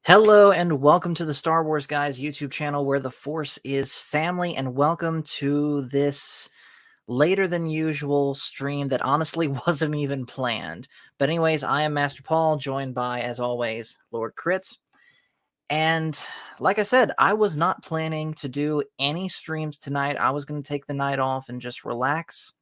Hello and welcome to the Star Wars Guys YouTube channel where the Force is family, and welcome to this later than usual stream that honestly wasn't even planned. But anyways, I am Master Paul, joined by, as always, Lord Krit. And like I said, I was not planning to do any streams tonight. I was going to take the night off and just relax.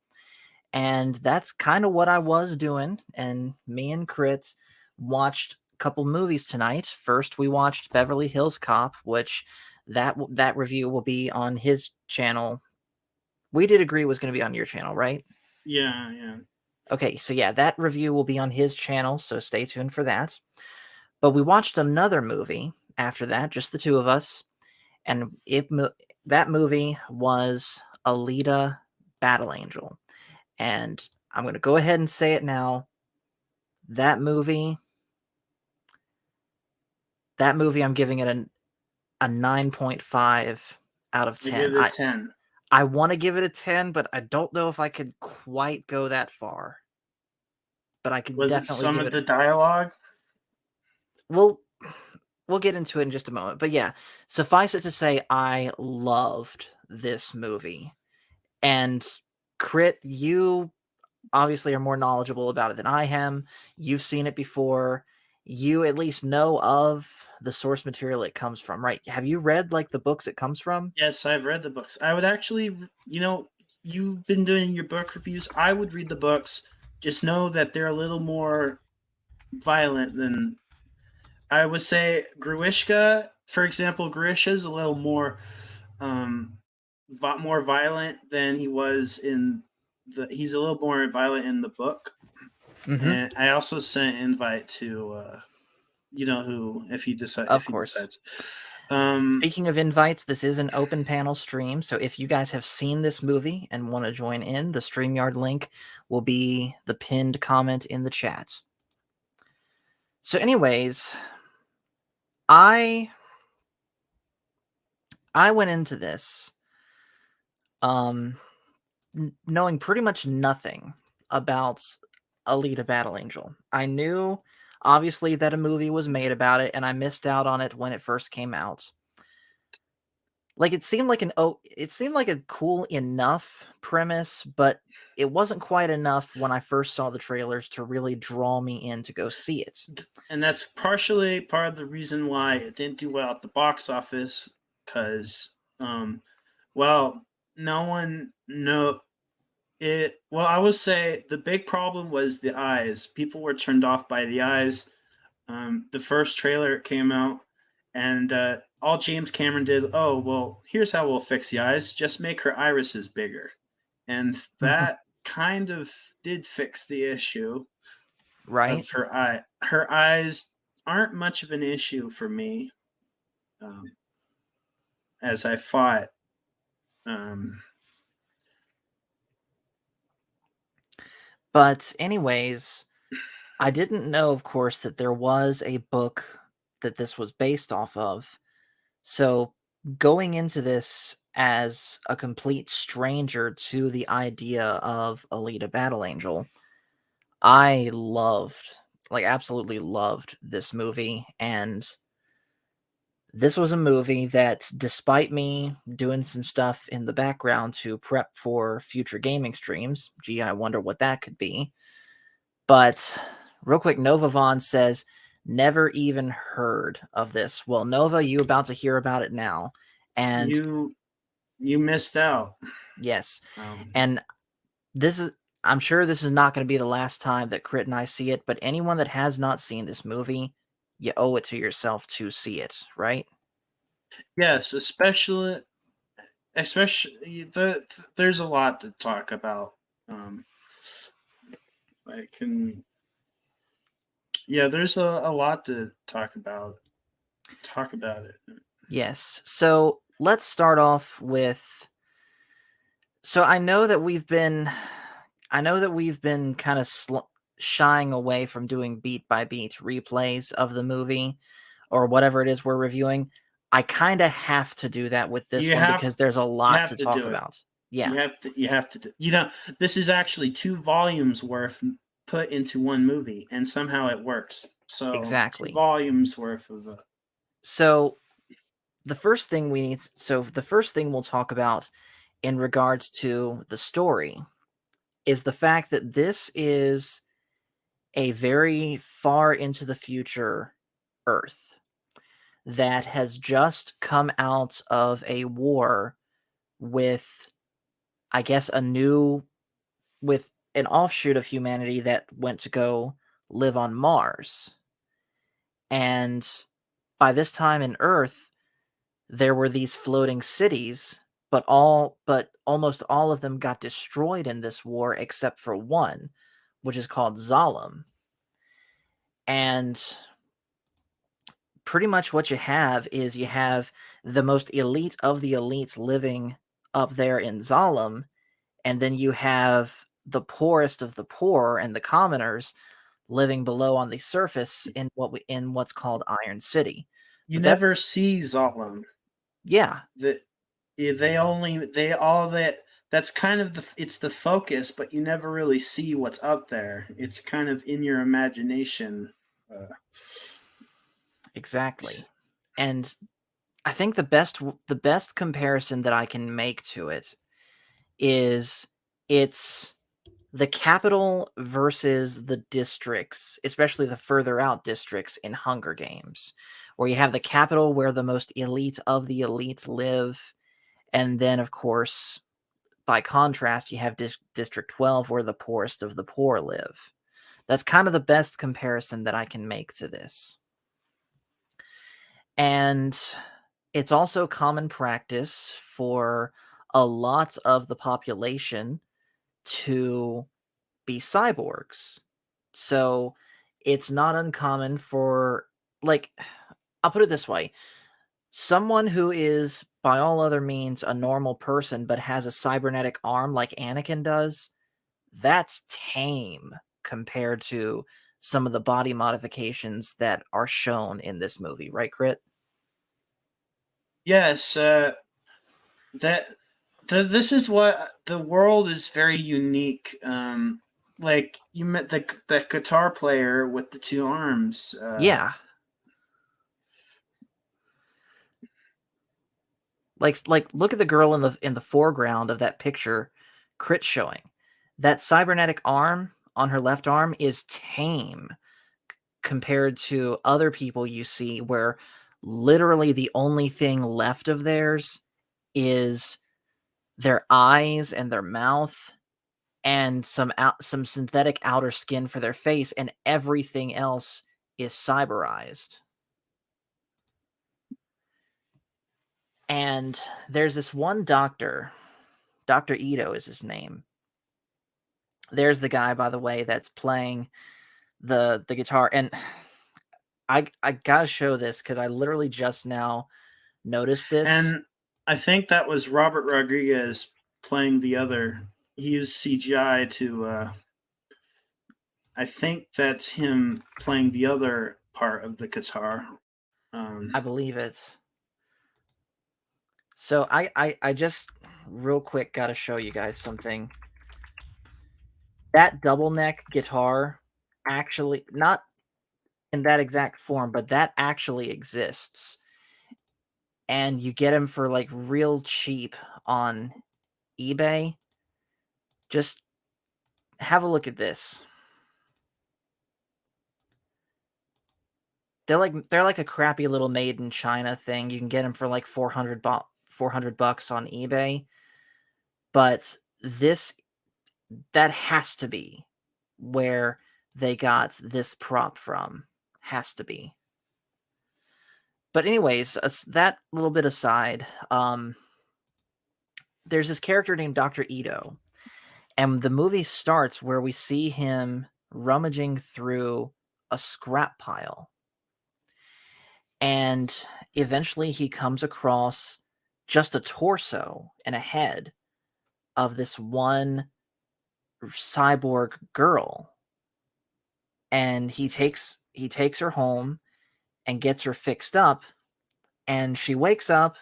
And that's kind of what I was doing. And me and Krit watched a couple movies tonight. First, we watched Beverly Hills Cop, which that review will be on his channel. We did agree it was going to be on your channel, right? Yeah. Okay, so yeah, that review will be on his channel, so stay tuned for that. But we watched another movie after that, just the two of us, and that movie was Alita: Battle Angel. And I'm going to go ahead and say it now. That movie, I'm giving it a 9.5 out of 10. I give it a 10. I want to give it a 10, but I don't know if I could quite go that far. But I could definitely it some give of the dialogue? We'll get into it in just a moment. But yeah, suffice it to say, I loved this movie. And Krit, you obviously are more knowledgeable about it than I am. You've seen it before. You at least know of the source material it comes from, right? Have you read like the books it comes from? Yes, I've read the books. I would actually, you've been doing your book reviews. I would read the books. Just know that they're a little more violent than I would say Grewishka, for example. Grewishka is a little more more violent than he was in he's a little more violent in the book. Mm-hmm. And I also sent an invite to you know who, if he decides. Of course. Speaking of invites, this is an open panel stream, so if you guys have seen this movie and want to join in, the StreamYard link will be the pinned comment in the chat. So anyways, I went into this knowing pretty much nothing about Alita Battle Angel. I knew obviously that a movie was made about it, and I missed out on it when it first came out. Like it seemed like a cool enough premise, but it wasn't quite enough when I first saw the trailers to really draw me in to go see it. And that's partially part of the reason why it didn't do well at the box office, because no one know it. Well, I would say the big problem was the eyes. People were turned off by the eyes. The first trailer came out, and all James Cameron did, oh well, here's how we'll fix the eyes: just make her irises bigger, and that kind of did fix the issue. Right? Of her eye. Her eyes aren't much of an issue for me, as I thought. But anyways, I didn't know, of course, that there was a book that this was based off of. So going into this as a complete stranger to the idea of Alita Battle Angel, I absolutely loved this movie. And this was a movie that, despite me doing some stuff in the background to prep for future gaming streams, gee, I wonder what that could be. But real quick, Nova Vaughn says, never even heard of this. Well, Nova, you about to hear about it now. And you missed out. yes. And I'm sure this is not going to be the last time that Krit and I see it, but anyone that has not seen this movie, you owe it to yourself to see it, right? Yes, especially there's a lot to talk about. There's a lot to talk about. Talk about it. Yes. So let's start off with. So I know that we've been kind of shying away from doing beat by beat replays of the movie or whatever it is we're reviewing. I kind of have to do that with this one because there's a lot to talk about. Yeah. You have to. This is actually 2 volumes worth put into one movie, and somehow it works. So exactly 2 volumes worth of So the first thing we'll talk about in regards to the story is the fact that this is a very far into the future Earth that has just come out of a war with, I guess, with an offshoot of humanity that went to go live on Mars. And by this time in Earth, there were these floating cities, but almost all of them got destroyed in this war except for one, which is called Zalem. And pretty much what you have is you have the most elite of the elites living up there in Zalem, and then you have the poorest of the poor and the commoners living below on the surface in what's called Iron City. You But that never see Zolom. yeah, That they only they all that that's kind of it's the focus, but you never really see what's up there. It's kind of in your imagination. Uh, exactly. And I think the best comparison that I can make to it is it's the capital versus the districts, especially the further out districts in Hunger Games, where you have the capital where the most elite of the elites live, and then of course, by contrast, you have District 12 where the poorest of the poor live. That's kind of the best comparison that I can make to this. And it's also common practice for a lot of the population to be cyborgs. So it's not uncommon for, like, I'll put it this way, someone who is by all other means a normal person but has a cybernetic arm like Anakin does, that's tame compared to some of the body modifications that are shown in this movie, right, Krit? yes, that this is what the world is very unique. Like you met the guitar player with the two arms. Yeah. Like look at the girl in the foreground of that picture Krit showing. That cybernetic arm on her left arm is tame compared to other people you see where literally the only thing left of theirs is their eyes and their mouth and some synthetic outer skin for their face, and everything else is cyberized. And there's this one doctor, Dr. Ito is his name. There's the guy, by the way, that's playing the guitar. And I gotta show this because I literally just now noticed this. And I think that was Robert Rodriguez playing the other. He used CGI to. I think that's him playing the other part of the guitar. I believe it. So I just real quick gotta show you guys something. That double neck guitar actually, not in that exact form, but that actually exists. And you get them for like real cheap on eBay. Just have a look at this. They're like a crappy little made in China thing. You can get them for like 400 bucks on eBay. But that has to be where they got this prop from. Has to be. But anyways, that little bit aside, there's this character named Dr. Ito, and the movie starts where we see him rummaging through a scrap pile. And eventually he comes across just a torso and a head of this one cyborg girl. And he takes her home and gets her fixed up, and she wakes up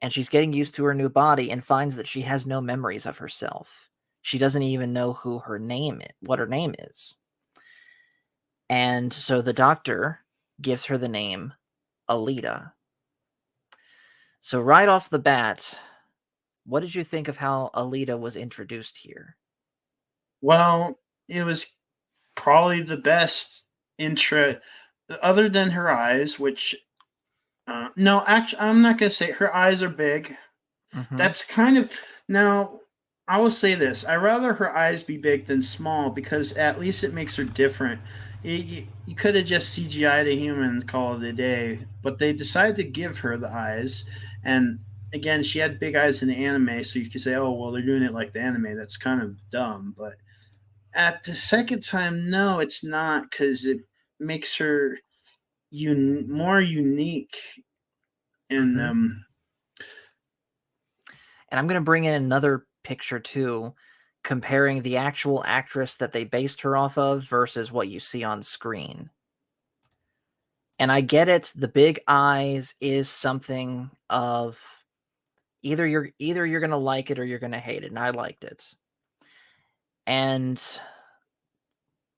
and she's getting used to her new body and finds that she has no memories of herself. She doesn't even know what her name is. And so the doctor gives her the name Alita. So right off the bat, what did you think of how Alita was introduced here? Well, it was probably the best intro, other than her eyes, which no, actually, I'm not gonna say her eyes are big. Mm-hmm. That's kind of now. I will say this: I rather her eyes be big than small because at least it makes her different. You could have just CGI'd a human and called it a day, but they decided to give her the eyes. And again, she had big eyes in the anime, so you could say, "Oh, well, they're doing it like the anime." That's kind of dumb. But at the second time, no, it's not because it makes her more unique. And Mm-hmm. And I'm going to bring in another picture too, comparing the actual actress that they based her off of versus what you see on screen. And I get it, the big eyes is something of either you're going to like it or you're going to hate it, and I liked it. And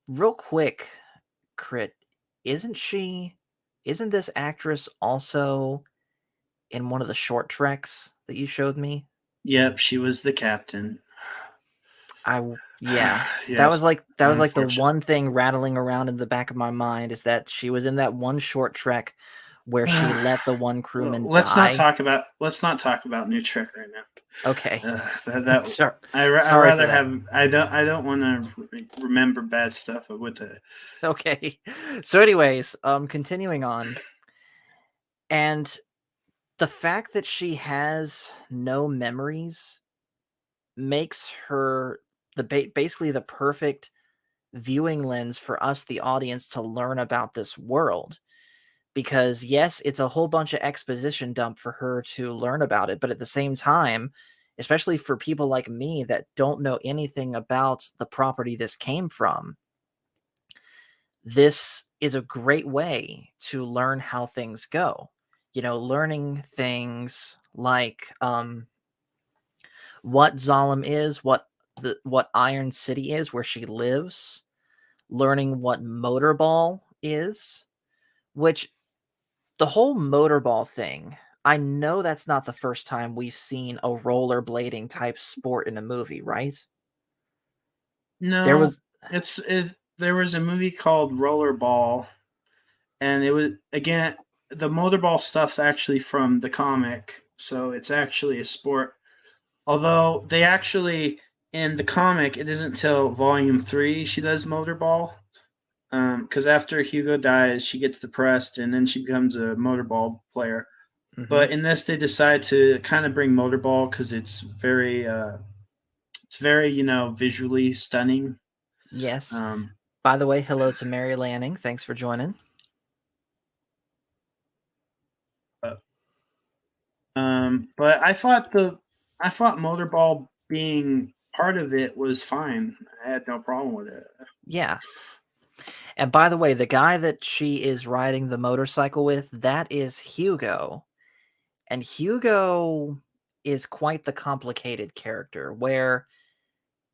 real quick, Krit, isn't she isn't this actress also in one of the short treks that you showed me? yep, she was the captain. Yeah. Yes, That was like the unfortunate. one thing rattling around in the back of my mind is that she was in that one short trek where she let the one crewman die. Let's not talk about New Trek right Okay. now. That Sorry, I sorry for rather that. have I don't want to remember bad stuff with it. Okay. So anyways, continuing on. And the fact that she has no memories makes her basically the perfect viewing lens for us, the audience, to learn about this world. Because yes, it's a whole bunch of exposition dump for her to learn about it, but at the same time, especially for people like me that don't know anything about the property this came from, this is a great way to learn how things go. You know, learning things like what Zalem is, what Iron City is, where she lives, learning what Motorball is, which the whole Motorball thing, I know that's not the first time we've seen a rollerblading type sport in a movie, right? There No, was there was a movie called Rollerball, and it was again the motorball stuff's actually from the comic, so it's actually a sport. Although they actually in the comic, it isn't till volume 3 she does motorball. Because after Hugo dies, she gets depressed and then she becomes a motorball player. Mhm. But in this, they decide to kind of bring motorball because it's very visually stunning. Yes. Um, By the way, hello to Mary Lanning. Thanks for joining. but I thought motorball being part of it was fine. I had no problem with it. Yeah. And by the way, the guy that she is riding the motorcycle with, that is Hugo. And Hugo is quite the complicated character where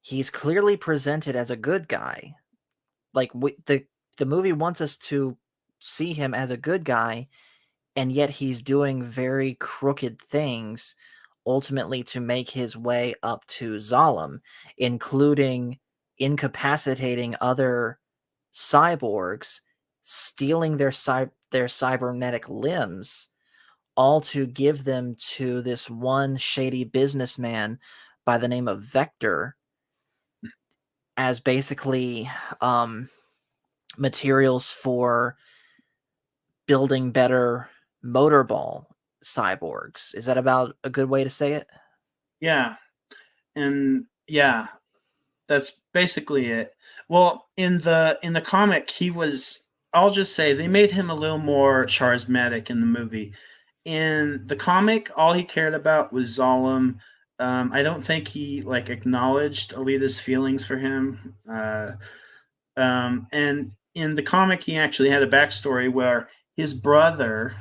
he's clearly presented as a good guy. Like the movie wants us to see him as a good guy, and yet he's doing very crooked things ultimately to make his way up to Zalem, including incapacitating other cyborgs, stealing their cybernetic limbs, all to give them to this one shady businessman by the name of Vector as basically um, materials for building better motorball cyborgs. Is that about a good way to say it? Yeah, and yeah, that's basically it. Well, in the comic, he was. I'll just say they made him a little more charismatic in the movie. In the comic, all he cared about was Zalem. I don't think he like acknowledged Alita's feelings for him. And in the comic, he actually had a backstory where his brother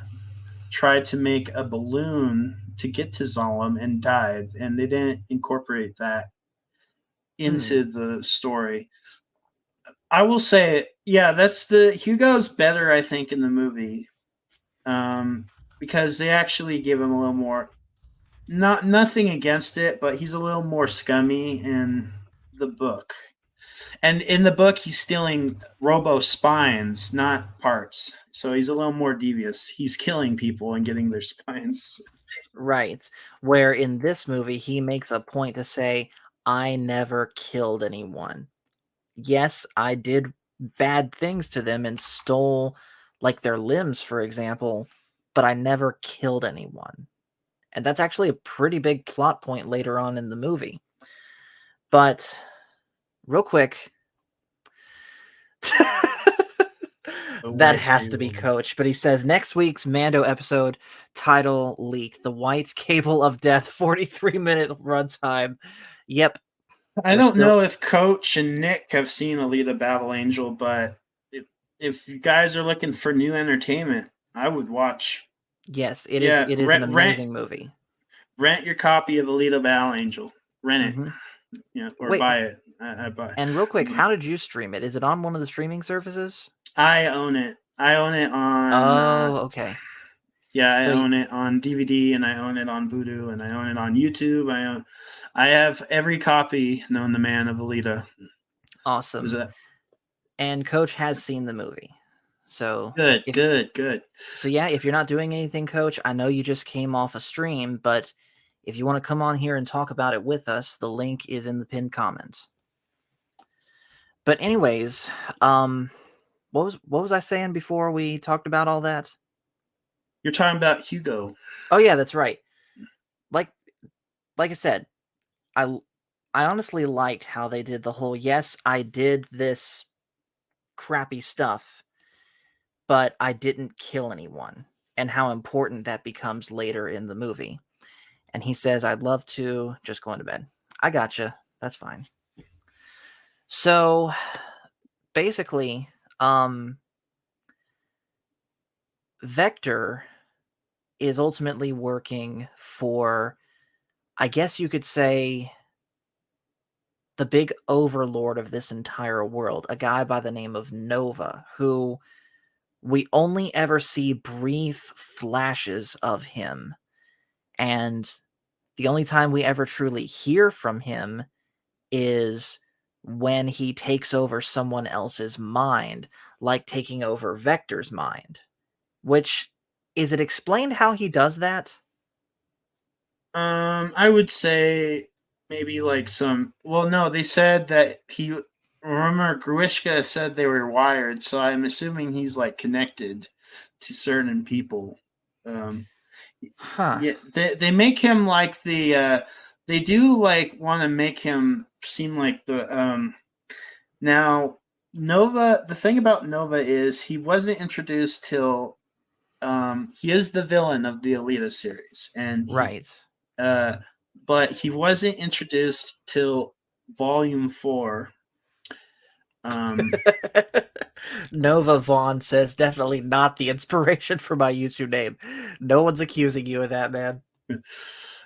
tried to make a balloon to get to Zalem and died, and they didn't incorporate that Hmm. into the story. I will say, yeah, that's the Hugo's better, I think, in the movie. Um, because they actually give him a little more. Not nothing against it, but he's a little more scummy in the book. And in the book, he's stealing robo spines, not parts. So he's a little more devious. He's killing people and getting their spines. Right. Where in this movie, he makes a point to say, I never killed anyone. Yes, I did bad things to them and stole, like, their limbs, for example, but I never killed anyone. And that's actually a pretty big plot point later on in the movie. But real quick, that has to be Coach. But he says next week's Mando episode title leaked: The White Cable of Death, 43-minute runtime. Yep. I don't know if Coach and Nick have seen Alita Battle Angel, but if you guys are looking for new entertainment, I would watch. Yes, it is. It is an amazing movie. Rent your copy of Alita Battle Angel. Rent it, or buy it. I buy. And real quick, how did you stream it? Is it on one of the streaming services? I own it. I own it on. Oh, okay. Yeah, I own it on DVD, and I own it on Vudu, and I own it on YouTube. I have every copy known to man of Alita. Awesome. And Coach has seen the movie. So good. So yeah, if you're not doing anything, Coach, I know you just came off a stream, but if you want to come on here and talk about it with us, the link is in the pinned comments. But anyways, what was I saying before we talked about all that? You're talking about Hugo. Oh yeah, that's right. Like I said, I honestly liked how they did the whole, yes, I did this crappy stuff, but I didn't kill anyone, and how important that becomes later in the movie. And he says, I'd love to just go into bed. I gotcha. That's fine. So basically, Vector is ultimately working for, I guess you could say, the big overlord of this entire world, a guy by the name of Nova, who we only ever see brief flashes of him. And the only time we ever truly hear from him is when he takes over someone else's mind, like taking over Vector's mind. Which, is it explained how he does that? I would say maybe like some. Well, no, they said that he. Remember, Grewishka said they were wired, so I'm assuming he's like connected to certain people. Yeah, they make him like the. They do like want to make him seem like the. Now, Nova. The thing about Nova is he wasn't introduced till. He is the villain of the Alita series, and but he wasn't introduced till Volume 4. Nova Vaughn says, definitely not the inspiration for my YouTube name. No one's accusing you of that, man.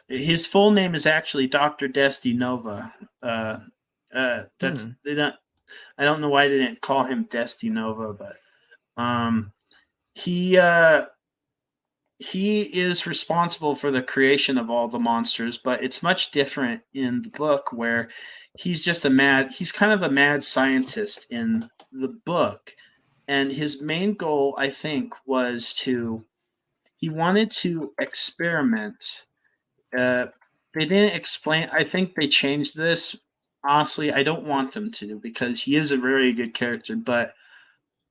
His full name is actually Dr. Desti Nova. That's they don't. I don't know why they didn't call him Desti Nova, but he is responsible for the creation of all the monsters, but it's much different in the book where he's kind of a mad scientist in the book. And his main goal, I think, he wanted to experiment. They didn't explain. I think they changed this. Honestly, I don't want them to, because he is a very good character, but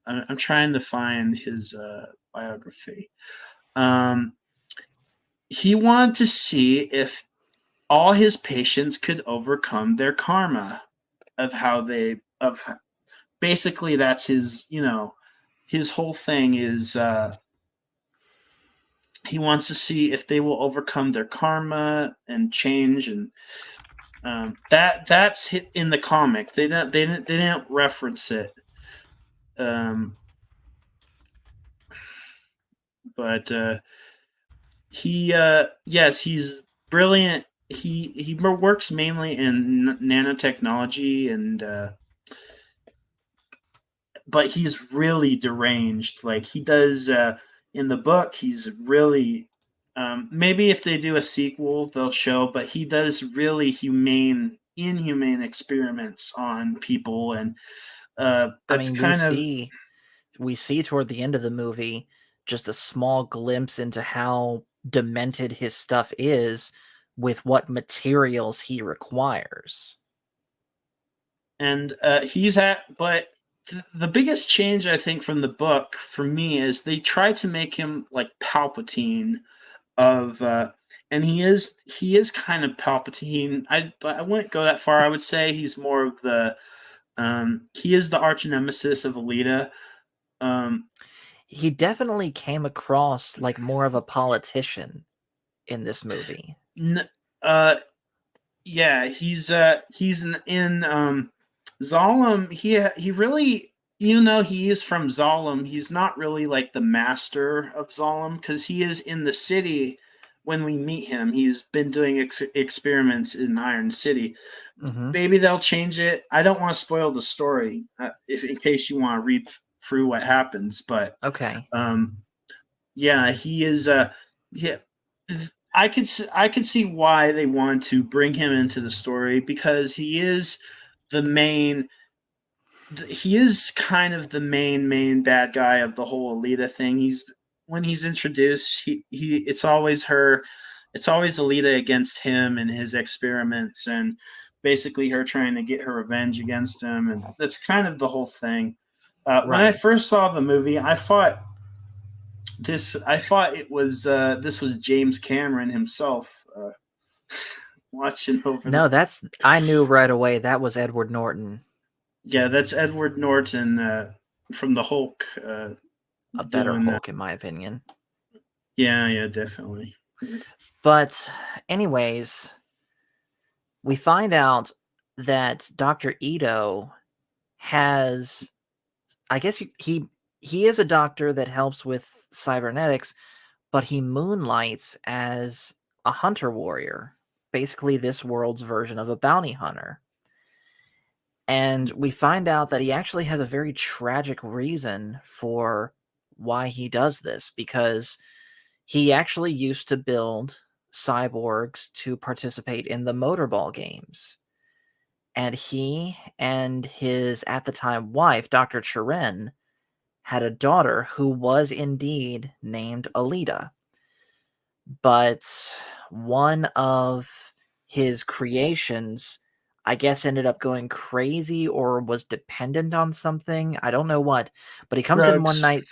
I'm trying to find his biography. He wanted to see if all his patients could overcome their karma basically that's his, his whole thing is he wants to see if they will overcome their karma and change, and that's hit in the comic. They didn't reference it. But he's brilliant. He works mainly in nanotechnology, and but he's really deranged. Like he does in the book, he's really maybe if they do a sequel, they'll show, but he does really inhumane experiments on people, and I that's mean, kind of we see toward the end of the movie just a small glimpse into how demented his stuff is with what materials he requires. and he's at but the biggest change I think from the book for me is they try to make him like Palpatine of and he is kind of Palpatine. But I wouldn't go that far. I would say he's more of the he is the arch nemesis of Alita. um He definitely came across like more of a politician in this movie. n- uh yeah, he's in Zalem. He really, even though he is from Zalem, he's not really like the master of Zalem because he is in the city. When we meet him, he's been doing experiments in Iron City. Mhm. Maybe they'll change it. I don't want to spoil the story, if in case you want to read through what happens. But Okay. um, yeah, he is. Yeah, I could see why they want to bring him into the story because he is the main. He is kind of the main bad guy of the whole Alita thing. He's when he's introduced, he it's always her, it's always Alita against him and his experiments, and basically her trying to get her revenge against him, and that's kind of the whole thing. When I Right. first saw the movie, I thought it was this was James Cameron himself watching over the. No, that's I knew right away that was Edward Norton, Yeah, that's Edward Norton from the Hulk a better doing that. Hulk in my opinion. Yeah, definitely. But anyways, we find out that Dr. Ito has I guess he is a doctor that helps with cybernetics, but he moonlights as a hunter warrior, basically this world's version of a bounty hunter. And we find out that he actually has a very tragic reason for why he does this because he actually used to build cyborgs to participate in the motorball games. And he and his at the time wife, Dr. Chiren, had a daughter who was indeed named Alita. But one of his creations, I guess, ended up going crazy or was dependent on something. I don't know what, but he comes in one Drugs. night.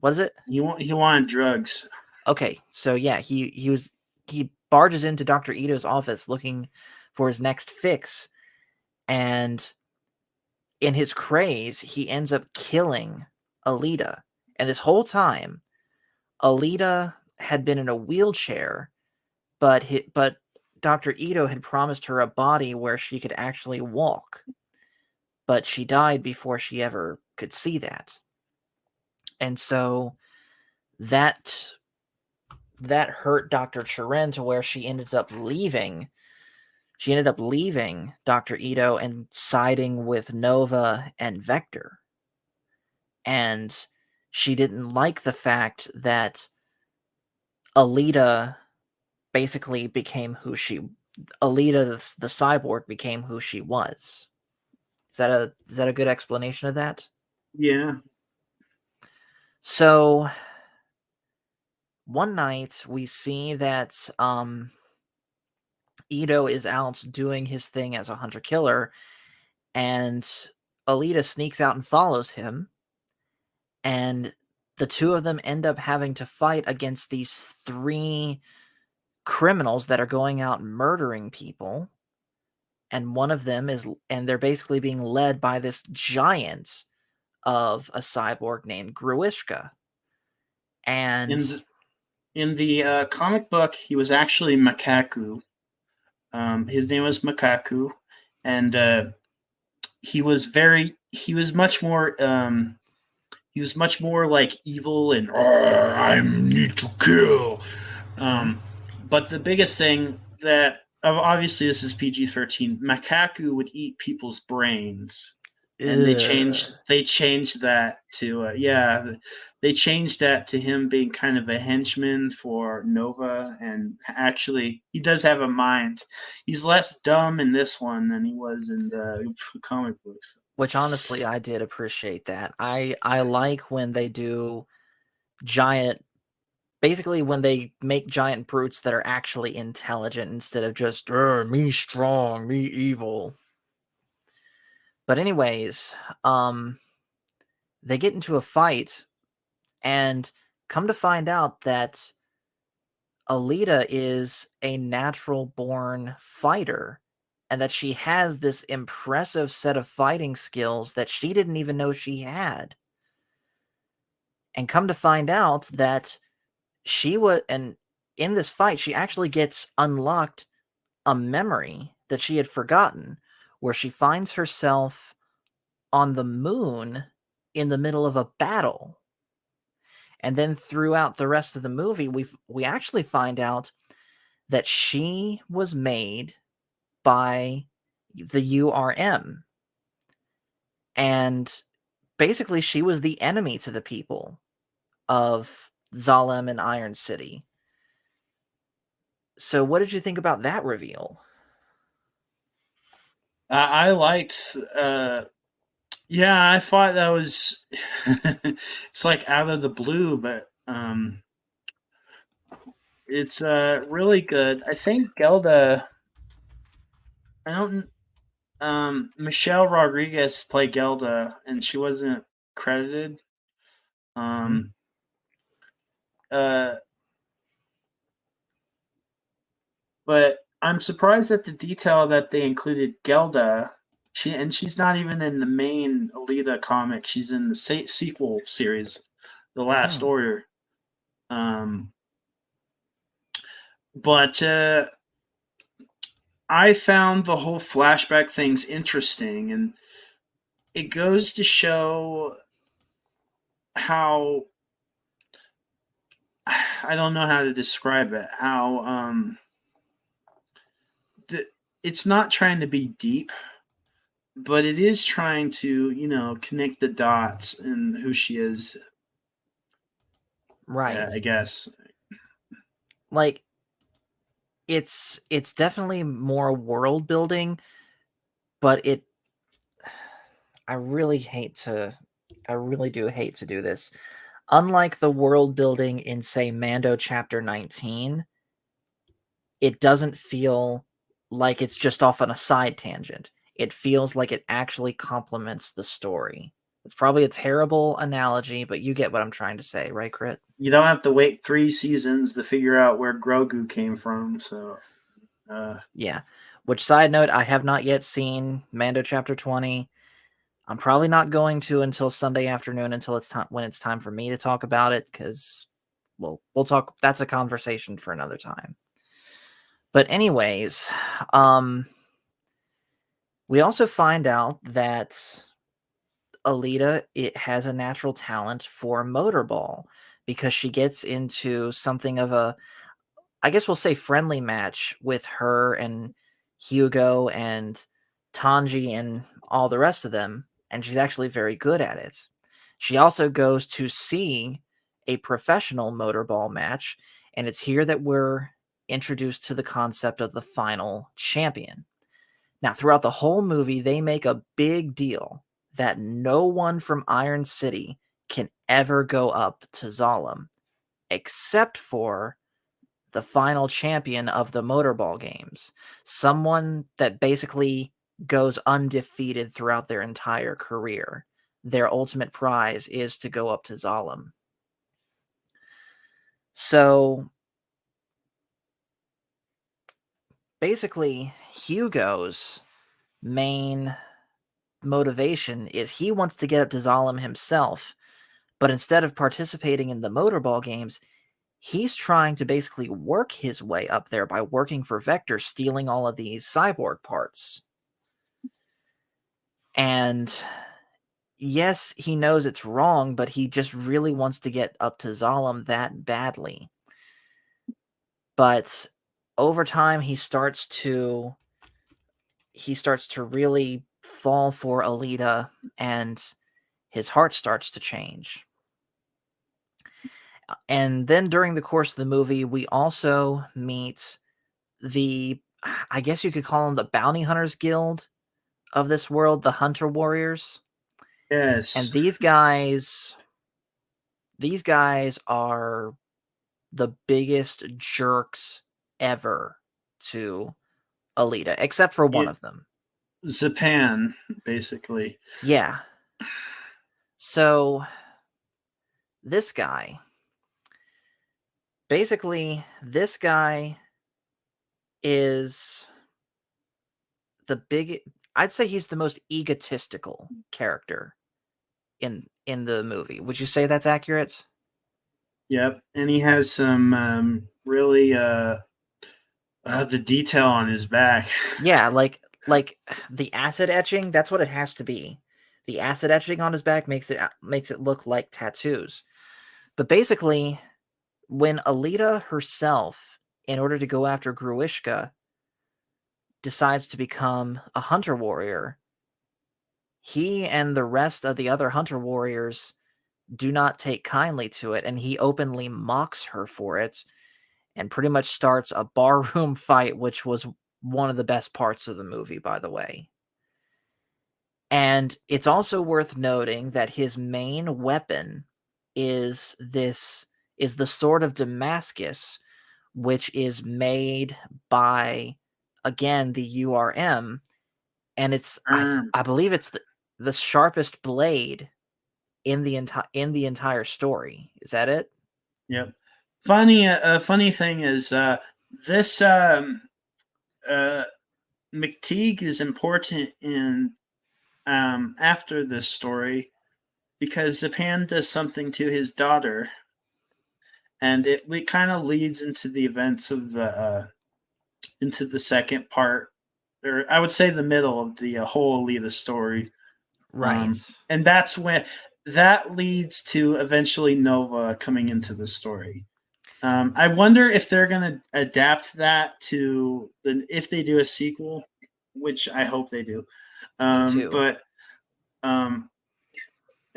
What is it? He wanted drugs. Okay, so yeah, he barges into Dr. Ito's office looking for his next fix, and in his craze, he ends up killing Alita. And this whole time, Alita had been in a wheelchair, but Dr. Ito had promised her a body where she could actually walk. But she died before she ever could see that. And so that that hurt Dr. Chiren to where she ended up leaving. She ended up leaving Dr. Ito and siding with Nova and Vector. And she didn't like the fact that Alita basically became who she Alita the cyborg became who she was. Is that a good explanation of that? Yeah. So one night we see that Ito is out doing his thing as a hunter killer, and Alita sneaks out and follows him, and the two of them end up having to fight against these three criminals that are going out murdering people, and one of them is and they're basically being led by this giant of a cyborg named Grewishka. In And the, in the comic book, he was actually Makaku. His name was Makaku, and he was much more like evil and I need to kill. mhm, But the biggest thing that obviously this is PG-13. Makaku would eat people's brains. and Ugh. they changed that to yeah, they changed that to him being kind of a henchman for Nova, and actually he does have a mind. He's less dumb in this one than he was in the comic books. Which honestly, I did appreciate that. I like when they do giant basically when they make giant brutes that are actually intelligent instead of just me strong, me evil. But anyways, they get into a fight and come to find out that Alita is a natural born fighter and that she has this impressive set of fighting skills that she didn't even know she had. And come to find out that she was, and in this fight, she actually gets unlocked a memory that she had forgotten, where she finds herself on the moon in the middle of a battle. And then throughout the rest of the movie, we actually find out that she was made by the URM. And basically, she was the enemy to the people of Zalem and Iron City. So, what did you think about that reveal? I liked yeah, I thought that was it's like out of the blue, but it's really good. I think Gelda, I don't Michelle Rodriguez played Gelda and she wasn't credited. Mhm. Um uh but I'm surprised at the detail that they included Gelda. She's not even in the main Alita comic. She's in the sequel series, The Last Hmm. Order. But I found the whole flashback things interesting, and it goes to show how I don't know how to describe it. How the, it's not trying to be deep, but it is trying to connect the dots and who she is. I Right. guess. Like it's definitely more world building, but I really hate to I really do hate to do this. Unlike the world building in say Mando chapter 19, it doesn't feel like it's just off on a side tangent. It feels like it actually complements the story. It's probably a terrible analogy, but you get what I'm trying to say, right, Crit? You don't have to wait 3 seasons to figure out where Grogu came from. So, Yeah. Which side note, I have not yet seen Mando chapter 20. I'm probably not going to until Sunday afternoon until it's time when it's time for me to talk about it because we'll talk that's a conversation for another time. But anyways, um we also find out that Alita it has a natural talent for motorball because she gets into something of a I guess we'll say friendly match with her and Hugo and Tanji and all the rest of them, and she's actually very good at it. She also goes to see a professional motorball match, and it's here that we're introduced to the concept of the final champion. Now, throughout the whole movie, they make a big deal that no one from Iron City can ever go up to Zalem except for the final champion of the motorball games. Someone that basically goes undefeated throughout their entire career. Their ultimate prize is to go up to Zalem. So basically, Hugo's main motivation is he wants to get up to Zalem himself, but instead of participating in the motorball games, he's trying to basically work his way up there by working for Vector, stealing all of these cyborg parts. And yes, he knows it's wrong, but he just really wants to get up to Zalem that badly. But over time he starts to really fall for Alita, and his heart starts to change. And then during the course of the movie, we also meet the, I guess you could call them the bounty hunters guild of this world, the hunter warriors. And Yes. these guys are the biggest jerks ever to Alita, except for one Yeah, of them. Zapan, basically. Yeah. So this guy, basically, this guy is the big. I'd say he's the most egotistical character in the movie. Would you say that's accurate? Yep, and he has some really the detail on his back. Yeah, like the acid etching, that's what it has to be. The acid etching on his back makes it look like tattoos. But basically, when Alita herself, in order to go after Grewishka, decides to become a hunter warrior, he and the rest of the other hunter warriors do not take kindly to it, and he openly mocks her for it and pretty much starts a barroom fight, which was one of the best parts of the movie, by the way. And it's also worth noting that his main weapon is the sword of Damascus, which is made by, again, the URM, and Um, I believe it's the sharpest blade in the entire story. Is that it? yep. Funny, funny thing is, this uh, McTeague is important in after this story because Zapan does something to his daughter, and it kind of leads into the events of the into the second part, or I would say the middle of the whole Alita story. Right. And that's when that leads to eventually Nova coming into the story. I wonder if they're going to adapt that to if they do a sequel, which I hope they do. Me too. But um,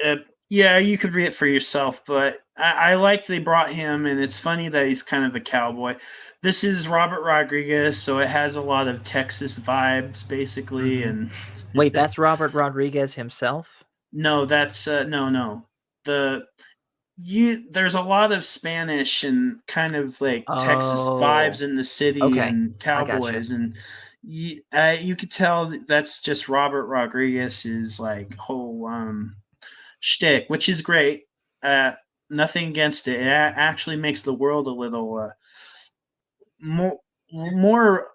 uh, yeah, you could read it for yourself. But I like they brought him, and it's funny that he's kind of a cowboy. This is Robert Rodriguez, so it has a lot of Texas vibes, basically. Mhm. And Wait, that's Robert Rodriguez himself? no, that's no. The you there's a lot of Spanish and kind of like Texas Oh, vibes in the city okay. and I gotcha. cowboys, and you could tell that's just Robert Rodriguez's like whole shtick, which is great. Uh, Nothing against it. It actually makes the world a little more more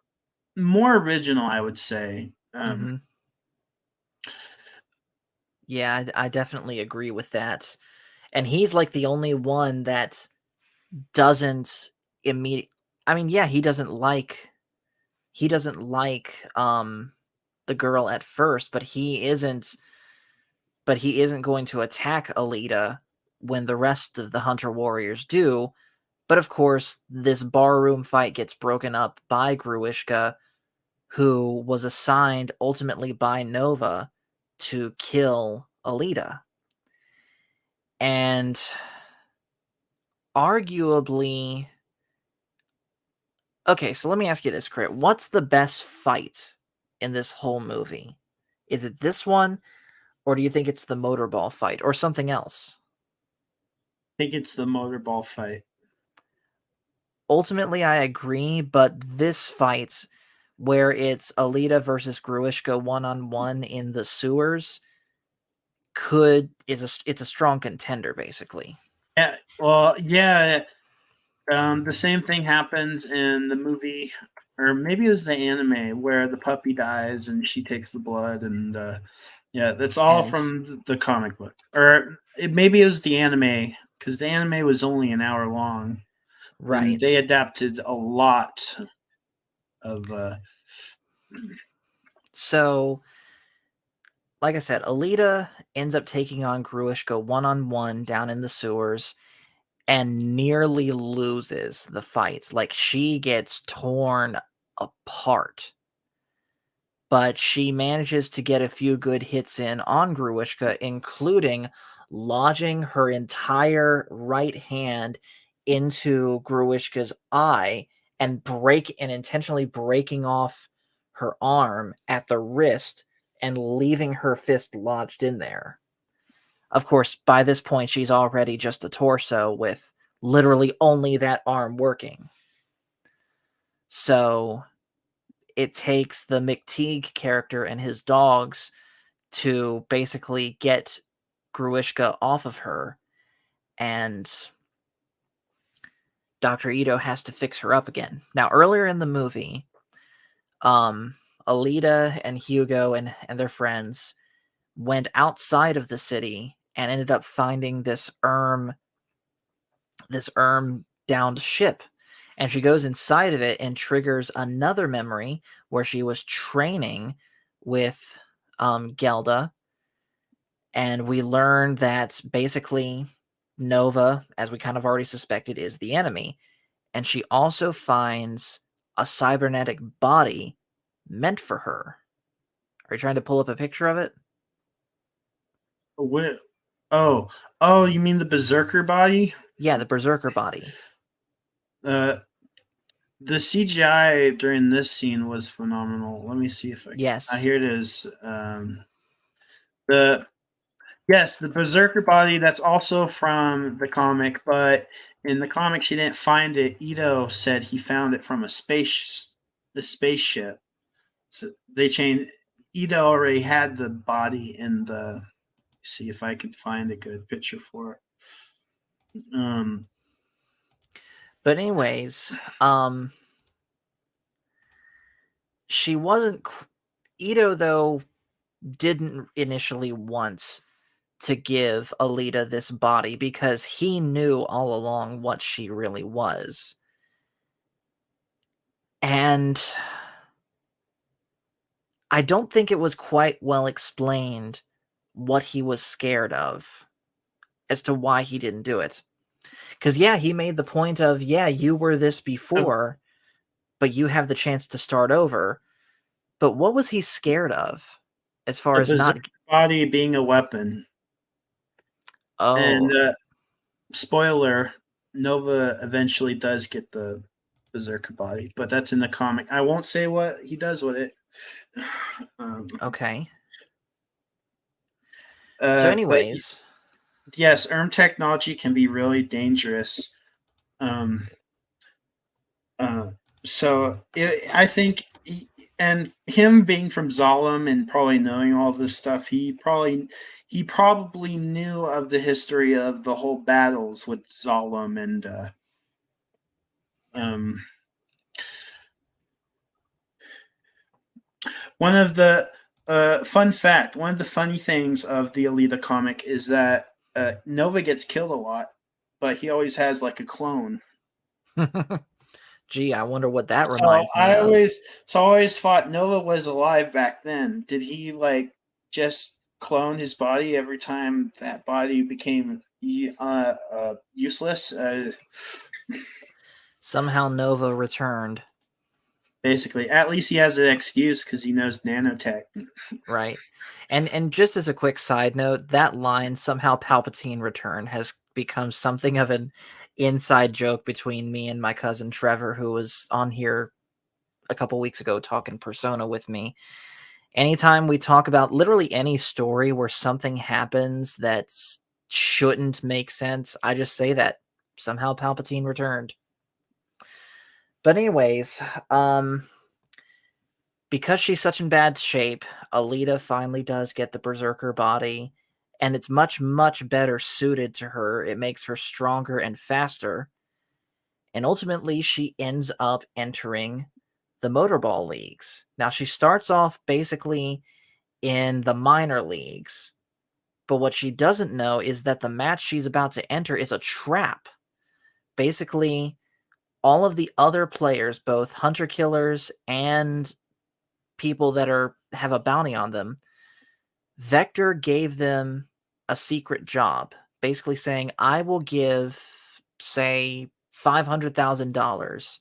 more original, I would say. Mhm. Yeah, I definitely agree with that. And he's like the only one that doesn't immediate I mean, yeah, he doesn't like the girl at first, but he isn't going to attack Alita when the rest of the hunter warriors do. But of course, this barroom fight gets broken up by Grewishka, who was assigned ultimately by Nova to kill Alita. And arguably, okay, so let me ask you this, Krit. What's the best fight in this whole movie? Is it this one, or do you think it's the motorball fight, or something else? I think it's the motorball fight. Ultimately, I agree, but this fight, where it's Alita versus Grewishka one-on-one in the sewers, it's a strong contender, basically. Yeah, well, yeah. The same thing happens in the movie, or maybe it was the anime where the puppy dies and she takes the blood, and yeah, that's all And from the comic book. Or maybe it was the anime because the anime was only an hour long, and they right. adapted a lot of. So, like I said, Alita ends up taking on Grewishka one-on-one down in the sewers and nearly loses the fight. Like, she gets torn apart. but she manages to get a few good hits in on Grewishka, including lodging her entire right hand into Grewishka's eye and intentionally breaking off her arm at the wrist and leaving her fist lodged in there. Of course, by this point, she's already just a torso with literally only that arm working. So it takes the McTeague character and his dogs to basically get Grewishka off of her, and Dr. Ito has to fix her up again. Now, earlier in the movie, Alita and Hugo and their friends went outside of the city and ended up finding this downed ship. And she goes inside of it and triggers another memory where she was training with Gelda. And we learn that basically Nova, as we kind of already suspected, is the enemy. And she also finds a cybernetic body meant for her. Are you trying to pull up a picture of it? Oh, you mean the berserker body? Yeah, the berserker body. Uh, the CGI during this scene was phenomenal. Let me see if I can. Yes. Here it is. The the berserker body. That's also from the comic, but in the comic she didn't find it. Ito said he found it from the spaceship. So they changed. Ito already had the body in the. See if I can find a good picture for it. But anyways, she wasn't Ito, though, didn't initially want to give Alita this body because he knew all along what she really was. And I don't think it was quite well explained what he was scared of as to why he didn't do it. Because, yeah, he made the point of, yeah, you were this before, but you have the chance to start over. But what was he scared of as far as not... body being a weapon. Oh. And spoiler, Nova eventually does get the berserker body, but that's in the comic. I won't say what he does with it. Okay. So anyways... yes, technology can be really dangerous. I think, and him being from Zalem and probably knowing all this stuff, he probably knew of the history of the whole battles with Zalem and one of the one of the funny things of the Alita comic is that Nova gets killed a lot, but he always has like a clone. Gee, I wonder what that reminds me of. I always thought Nova was alive back then. Did he like just clone his body every time that body became useless? Somehow Nova returned. Basically, at least he has an excuse because he knows nanotech. Right. And just as a quick side note, that line, somehow Palpatine returned, has become something of an inside joke between me and my cousin Trevor, who was on here a couple weeks ago talking Persona with me. Anytime we talk about literally any story where something happens that shouldn't make sense, I just say that somehow Palpatine returned. But anyways, because she's such in bad shape, Alita finally does get the berserker body, and it's much, much better suited to her. It makes her stronger and faster. And ultimately, she ends up entering the motorball leagues. Now, she starts off basically in the minor leagues, but what she doesn't know is that the match she's about to enter is a trap. Basically, all of the other players, both hunter killers and people that have a bounty on them, Vector gave them a secret job, basically saying, I will give, say, $500,000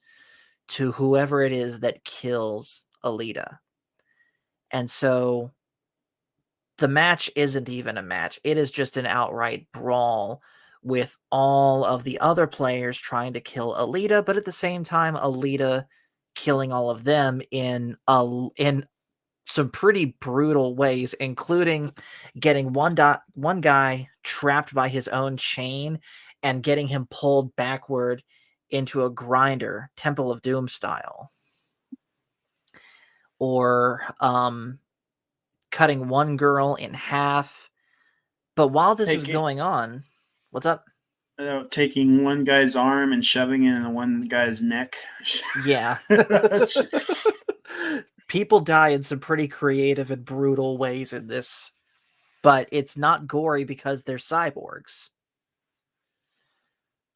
to whoever it is that kills Alita. And so the match isn't even a match. It is just an outright brawl with all of the other players trying to kill Alita, but at the same time, Alita killing all of them in some pretty brutal ways, including getting one guy trapped by his own chain and getting him pulled backward into a grinder, Temple of Doom style. Or cutting one girl in half. But while this is going on, what's up? Taking one guy's arm and shoving it in one guy's neck. Yeah. People die in some pretty creative and brutal ways in this, but it's not gory because they're cyborgs.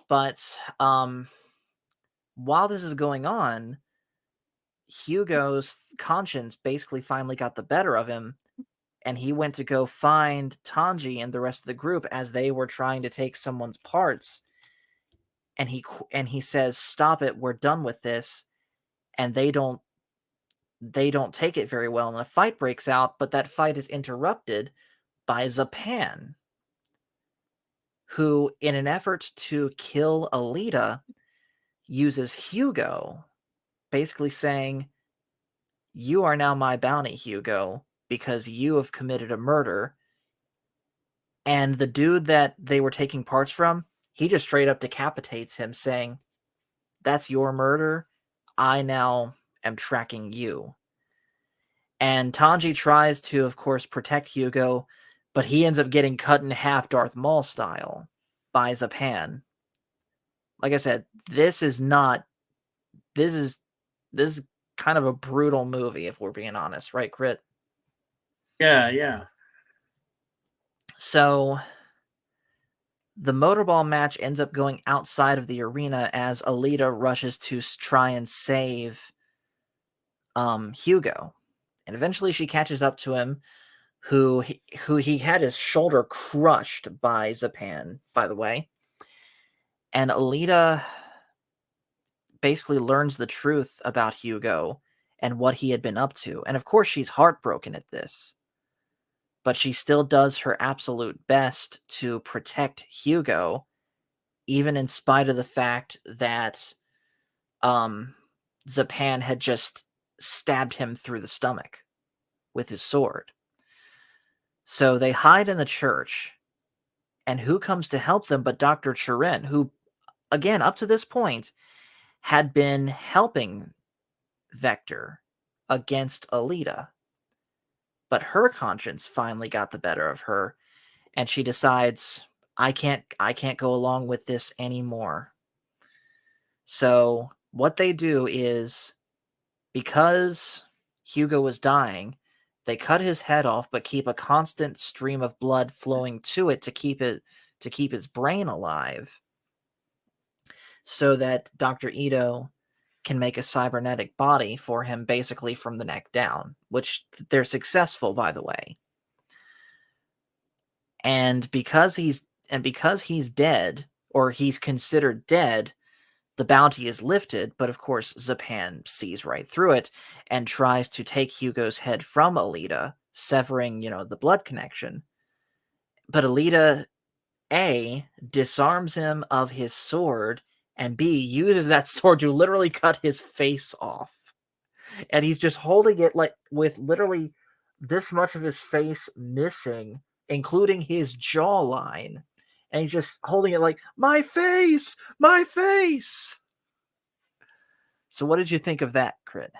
But while this is going on, Hugo's conscience basically finally got the better of him, and he went to go find Tanji and the rest of the group as they were trying to take someone's parts. And he says, "Stop it, we're done with this." And they don't take it very well, and a fight breaks out, but that fight is interrupted by Zapan, who, in an effort to kill Alita, uses Hugo, basically saying, "You are now my bounty, Hugo, because you have committed a murder." And the dude that they were taking parts from, he just straight up decapitates him, saying, "That's your murder. I now am tracking you." And Tanji tries to, of course, protect Hugo, but he ends up getting cut in half Darth Maul style by Zapan. Like I said, this is kind of a brutal movie, if we're being honest, right, Krit? Yeah. So the motorball match ends up going outside of the arena as Alita rushes to try and save Hugo. And eventually she catches up to him, who he had his shoulder crushed by Zapan, by the way. And Alita basically learns the truth about Hugo and what he had been up to. And of course, she's heartbroken at this. But she still does her absolute best to protect Hugo, even in spite of the fact that Zapan had just stabbed him through the stomach with his sword. So they hide in the church, and who comes to help them but Dr. Chirin, who, again, up to this point, had been helping Vector against Alita. But her conscience finally got the better of her, and she decides, I can't go along with this anymore. So what they do is, because Hugo was dying, they cut his head off, but keep a constant stream of blood flowing to it to keep his brain alive, so that Dr. Ito can make a cybernetic body for him, basically from the neck down, which they're successful, by the way. And because he's dead, or he's considered dead, the bounty is lifted, but of course Zapan sees right through it and tries to take Hugo's head from Alita, severing, the blood connection. But Alita, A, disarms him of his sword, and B, uses that sword to literally cut his face off. And he's just holding it like with literally this much of his face missing, including his jawline. And he's just holding it like, my face! My face! So what did you think of that, Krit?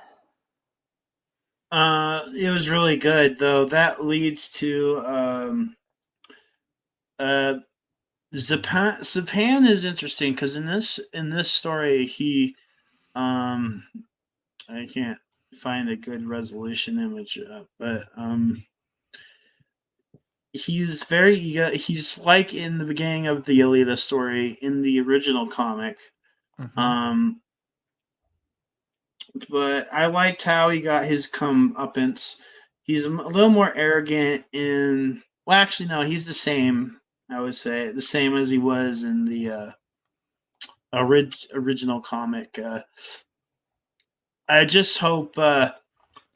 It was really good, though. That leads to Zapan is interesting because in this story he I can't find a good resolution image, but he's he's like in the beginning of the Alita story in the original comic. Mm-hmm. But I liked how he got his comeuppance. He's a little more arrogant in. Well, actually, no, he's the same. I would say the same as he was in the original comic. I just hope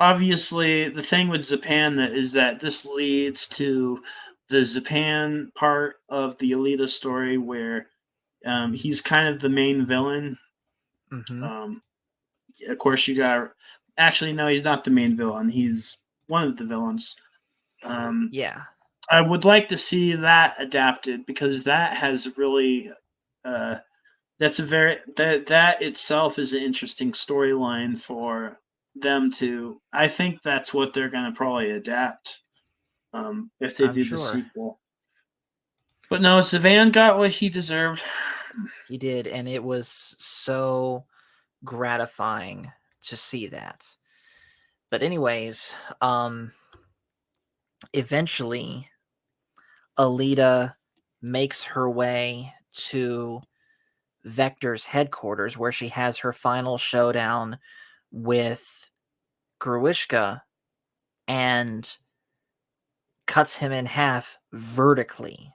obviously the thing with Japan that is that this leads to the Japan part of the Alita story where he's kind of the main villain. Mm-hmm. Um, of course, you got actually no, he's not the main villain. He's one of the villains. Um, Yeah, I would like to see that adapted because that has really uh, that's a very that itself is an interesting storyline for them to. I think that's what they're going to probably adapt if they I'm do the sure sequel. But no, Savan got what he deserved. he did, and it was so gratifying to see that. But anyways, eventually Alita makes her way to Vector's headquarters where she has her final showdown with Grewishka and cuts him in half vertically.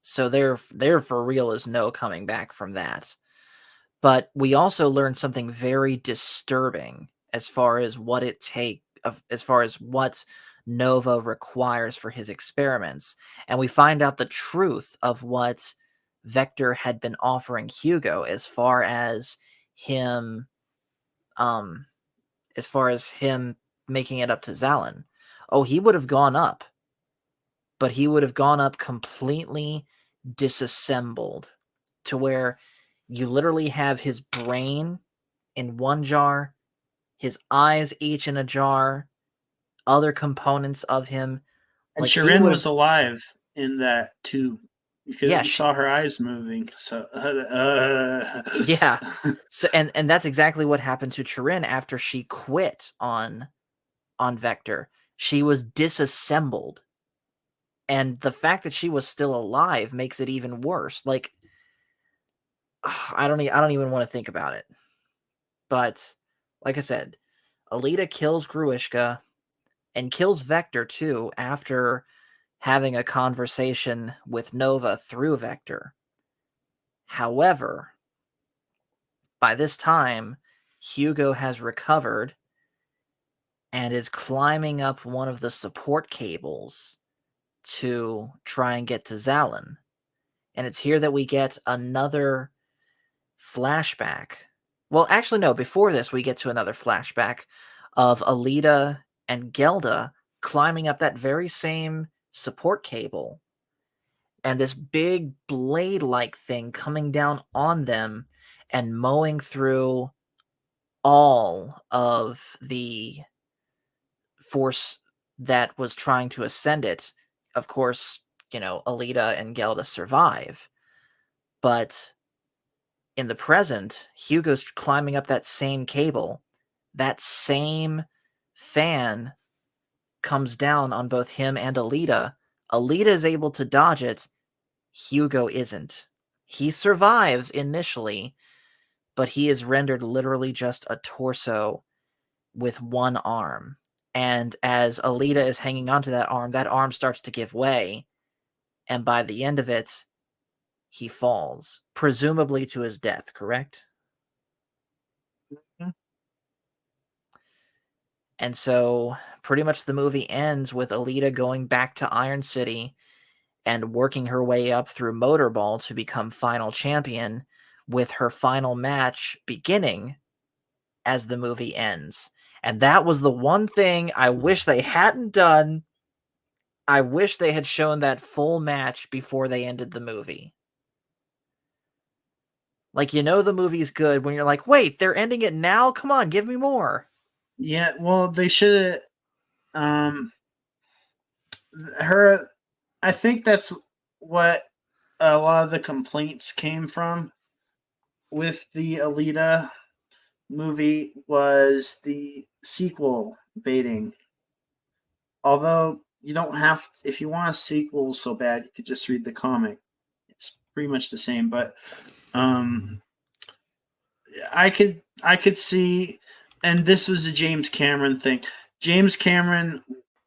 So there for real is no coming back from that. But we also learned something very disturbing as far as what it take of as far as what Nova requires for his experiments. And we find out the truth of what Vector had been offering Hugo him um as far as him making it up to Zalin. Oh, he would have gone up, but he would have gone up completely disassembled to where you literally have his brain in one jar, his eyes each in a jar, other components of him. And Like he Shirin would have, was alive in that too because yeah, we saw her eyes moving. So, yeah. So and that's exactly what happened to Chirin after she quit on Vector. She was disassembled, and the fact that she was still alive makes it even worse. Like I don't even want to think about it. But like I said, Alita kills Grewishka and kills Vector too after having a conversation with Nova through Vector. However, by this time, Hugo has recovered and is climbing up one of the support cables to try and get to Zalin. And it's here that we get another flashback. Well, actually, no, before this, we get to another flashback of Alita and Gelda climbing up that very same support cable and this big blade like thing coming down on them and mowing through all of the force that was trying to ascend it. Of course, Alita and Gelda survive, but in the present, Hugo's climbing up that same cable. That same fan comes down on both him and Alita. Alita is able to dodge it. Hugo isn't. He survives initially, but he is rendered literally just a torso with one arm. And as Alita is hanging onto that arm starts to give way. And by the end of it, he falls, presumably to his death, correct? And so pretty much the movie ends with Alita going back to Iron City and working her way up through Motorball to become final champion, with her final match beginning as the movie ends. And that was the one thing I wish they hadn't done. I wish they had shown that full match before they ended the movie. Like, the movie's good when you're like, wait, they're ending it now? Come on, give me more. yeah, well, they should have. Um, her, I think that's what a lot of the complaints came from with the Alita movie was the sequel baiting. Although you don't have, if you want a sequel so bad, you could just read the comic. It's pretty much the same, but um, I could see, and this was a James Cameron thing. James Cameron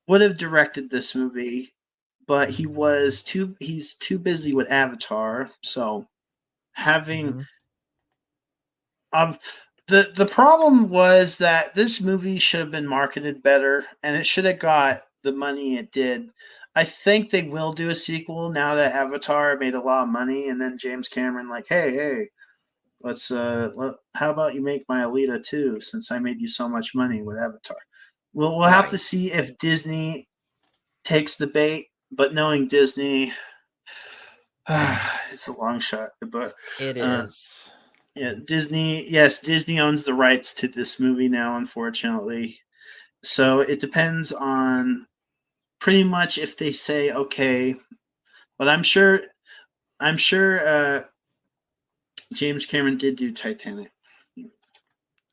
would have directed this movie, but he's too busy with Avatar. So having Mm-hmm. of The problem was that this movie should have been marketed better, and it should have got the money it did. I think they will do a sequel now that Avatar made a lot of money, and then James Cameron like, hey, let's how about you make my Alita too, since I made you so much money with Avatar. We'll have to Right. see if Disney takes the bait, but knowing Disney, it's a long shot, but It uh, is. yeah, Disney. Yes, Disney owns the rights to this movie now, unfortunately. So it depends on pretty much if they say okay. But I'm sure James Cameron did do Titanic.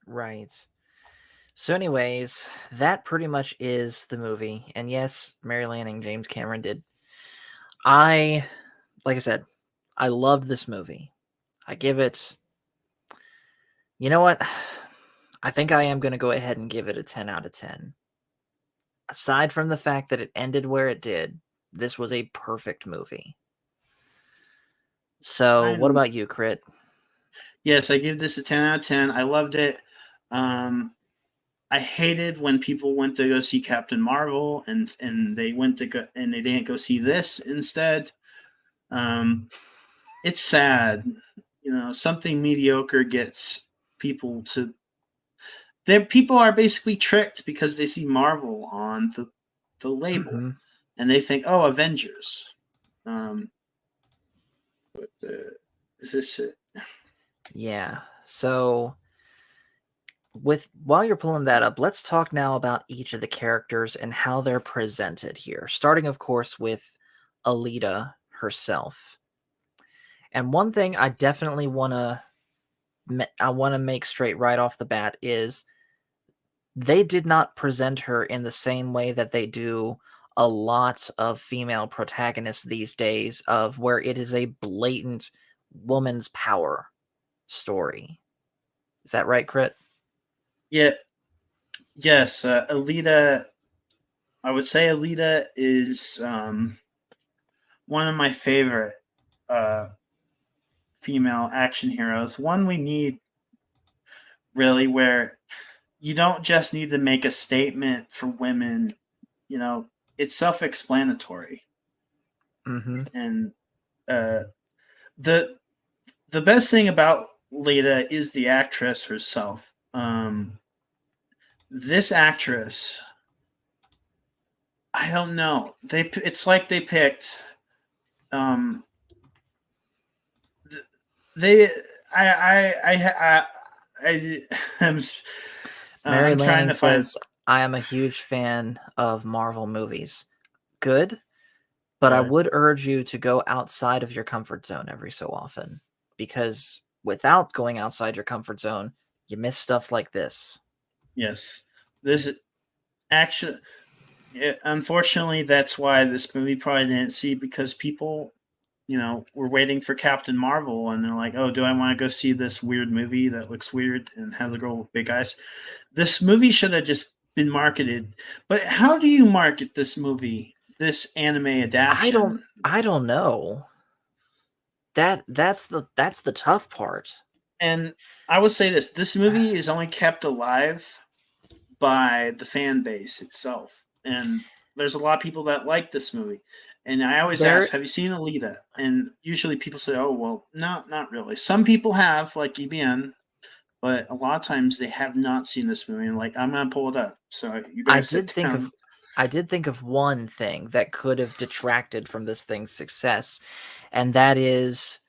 Right. So, anyways, that pretty much is the movie. And yes, Mary Lanning, James Cameron did. I, like I said, I loved this movie. I give it, you know what? I think I am going to go ahead and give it a 10 out of 10. Aside from the fact that it ended where it did, this was a perfect movie. So, what I'm about you, Krit? yes, I give this a 10 out of 10. I loved it. Um, I hated when people went to go see Captain Marvel and they went to go and they didn't go see this instead. Um, it's sad, something mediocre gets people to. There, people are basically tricked because they see Marvel on the label, Mm-hmm. and they think, oh, Avengers. But is this it? Yeah. So, while you're pulling that up, let's talk now about each of the characters and how they're presented here. Starting, of course, with Alita herself. And one thing I definitely want to make straight right off the bat is they did not present her in the same way that they do a lot of female protagonists these days, of where it is a blatant woman's power story. Is that right, Crit? Yeah, yes, Alita. I would say Alita is one of my favorite uh, female action heroes. One we need really, where you don't just need to make a statement for women. You know, it's self-explanatory, Mm-hmm. and uh, the the best thing about Lita is the actress herself. This actress, I don't know. It's like they picked. Um, they, I I'm, Mary I'm trying Lanning to find. says, I am a huge fan of Marvel movies. Good, but I Good. would urge you to go outside of your comfort zone every so often, because without going outside your comfort zone, you miss stuff like this. Yes, this actually. Unfortunately, that's why this movie probably didn't see, because people, were waiting for Captain Marvel, and they're like, "Oh, do I want to go see this weird movie that looks weird and has a girl with big eyes?" This movie should have just been marketed. But how do you market this movie, this anime I don't adaptation? I don't know. That's the tough part. And I would say this movie is only kept alive by the fan base itself. And there's a lot of people that like this movie. And I always There ask, have you seen Alita? And usually people say, oh, well, no, not really. Some people have, like EBN, but a lot of times they have not seen this movie. And like, I'm going to pull it up. So you I guys did sit think of down. I did think of one thing that could have detracted from this thing's success, and that is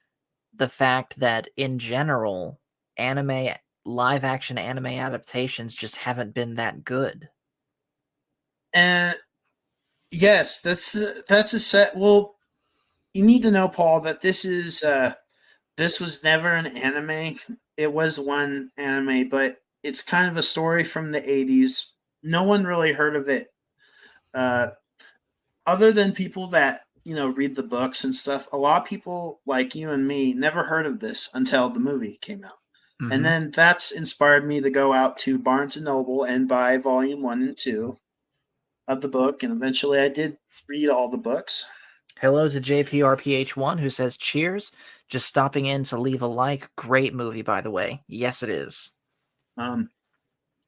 the fact that in general, anime live action anime adaptations just haven't been that good. And yes, that's a set. Well, you need to know, Paul, that this was never an anime. It was one anime, but it's kind of a story from the 80s. No one really heard of it, uh, other than people that read the books and stuff. A lot of people like you and me never heard of this until the movie came out, and Mhm. then that's inspired me to go out to Barnes and Noble and buy volume 1 and 2 of the book, and eventually I did read all the books. Hello to JPRPH1 who says cheers. Just stopping in to leave a like. Great movie, by the way. Yes, it is. Um,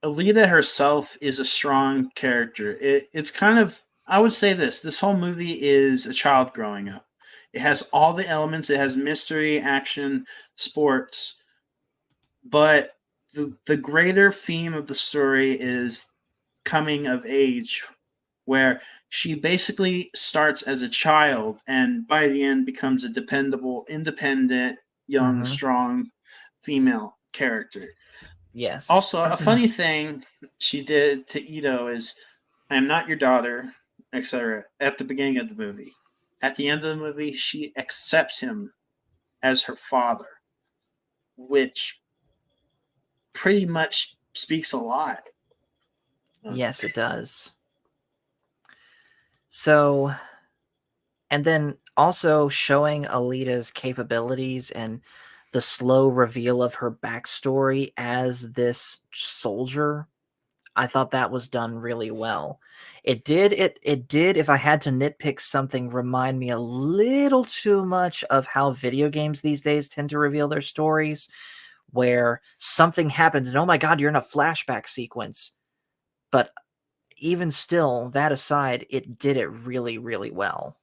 Alita herself is a strong character. It's kind of, I would say this whole movie is a child growing up. It has all the elements. It has mystery, action, sports, but the greater theme of the story is coming of age, where she basically starts as a child and by the end becomes a dependable, independent, young, Mm-hmm. strong female character. Yes. Also, a funny thing she did to Ito is, "I am not your daughter," etc. At the beginning of the movie. At the end of the movie, she accepts him as her father, which pretty much speaks a lot. Yes, it does. So, and then also showing Alita's capabilities and the slow reveal of her backstory as this soldier, I thought that was done really well. It did, if I had to nitpick something, remind me a little too much of how video games these days tend to reveal their stories, where something happens and oh my god, you're in a flashback sequence. But even still, that aside, it did it really, really well.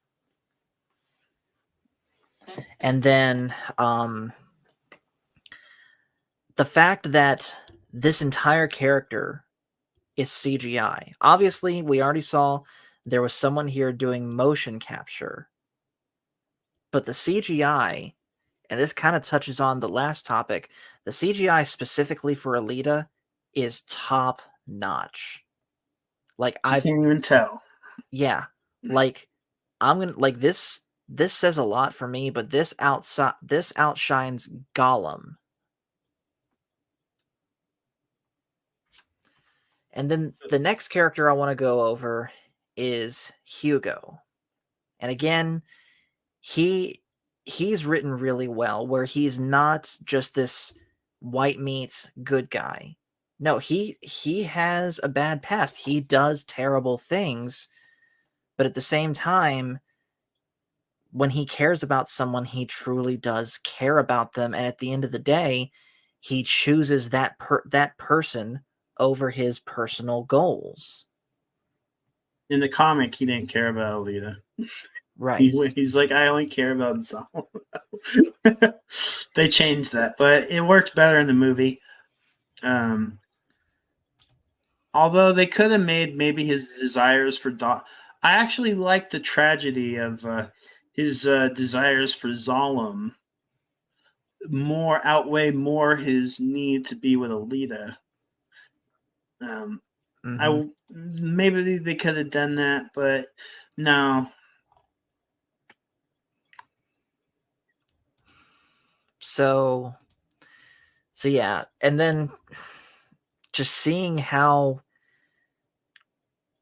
And then the fact that this entire character is CGI. Obviously, we already saw there was someone here doing motion capture, but the CGI, and this kind of touches on the last topic, the CGI specifically for Alita is top notch. Like You I've can't even tell. yeah, like I'm gonna like this says a lot for me, but this outshines Gollum. And then the next character I want to go over is Hugo. And again, he he's written really well, where he's not just this white meat good guy. No, he has a bad past. He does terrible things, but at the same time, when he cares about someone, he truly does care about them, and at the end of the day, he chooses that person over his personal goals. In the comic, he didn't care about Alita. Right. He's like, I only care about Zal. They changed that, but it worked better in the movie. Um, Although they could have made maybe his desires for I actually like the tragedy of his desires for Zalem more outweigh more his need to be with Alita. Um, Mm-hmm. Maybe they could have done that, but no. So yeah, and then just seeing how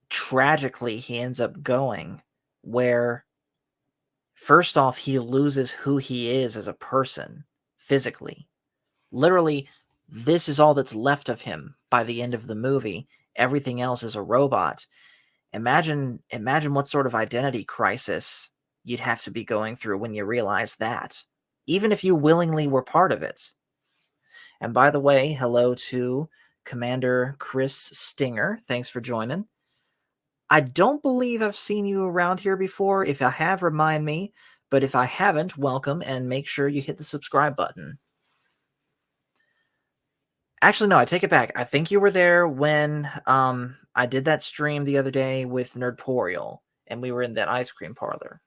tragically he ends up going, where first off, he loses who he is as a person physically. Literally, this is all that's left of him by the end of the movie. Everything else is a robot. Imagine what sort of identity crisis you'd have to be going through when you realize that, even if you willingly were part of it. And by the way, hello to Commander Chris Stinger. Thanks for joining. I don't believe I've seen you around here before. If I have, remind me. But if I haven't, welcome, and make sure you hit the subscribe button. Actually, no, I take it back. I think you were there when I did that stream the other day with Nerdporial, and we were in that ice cream parlor.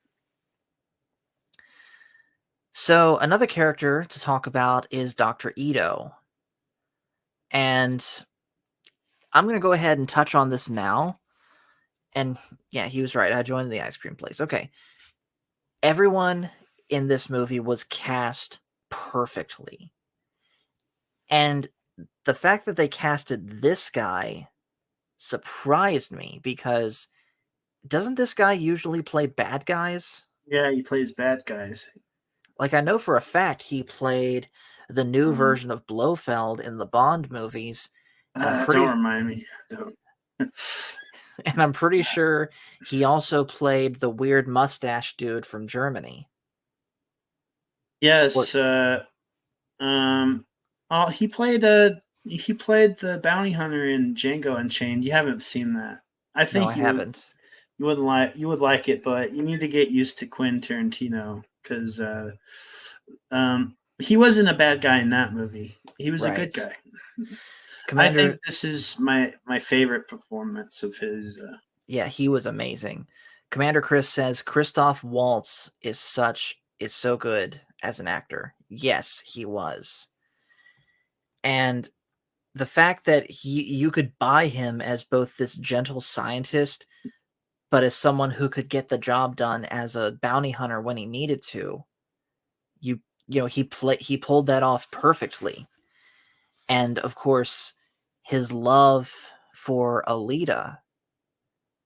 So another character to talk about is Dr. Ito. And I'm going to go ahead and touch on this now. And yeah, he was right. I joined the ice cream place. Okay. Everyone in this movie was cast perfectly. And the fact that they casted this guy surprised me, because doesn't this guy usually play bad guys? Yeah, he plays bad guys. Like, I know for a fact he played the new version of Blofeld in the Bond movies, and Don't remind me. Don't. I'm pretty sure he also played the weird mustache dude from Germany. Yes. He played He played the bounty hunter in Django Unchained. You haven't seen that. I No, think I haven't. you would like it, but you need to get used to Quentin Tarantino because he wasn't a bad guy in that movie. He was a good Right. guy. I think Commander, this is my favorite performance of his. yeah, he was amazing. Commander Chris says Christoph Waltz is so good as an actor. Yes, he was. And the fact that you could buy him as both this gentle scientist, but as someone who could get the job done as a bounty hunter when he needed to, you you know, he pulled that off perfectly. And of course, his love for Alita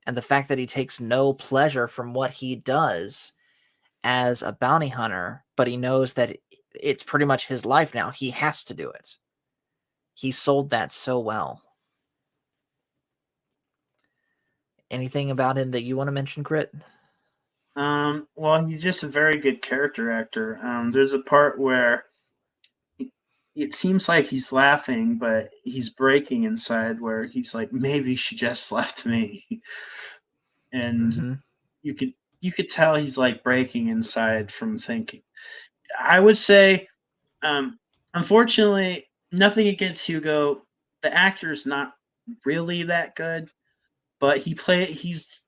and the fact that he takes no pleasure from what he does as a bounty hunter, but he knows that it's pretty much his life now. He has to do it. He sold that so well. Anything about him that you want to mention, Krit? Well, he's just a very good character actor. There's a part where it seems like he's laughing, but he's breaking inside. Where he's like, "Maybe she just left me," and Mm-hmm. you could you could tell he's like breaking inside from thinking. I would say, um, unfortunately, nothing against Hugo. The actor is not really that good, but he fits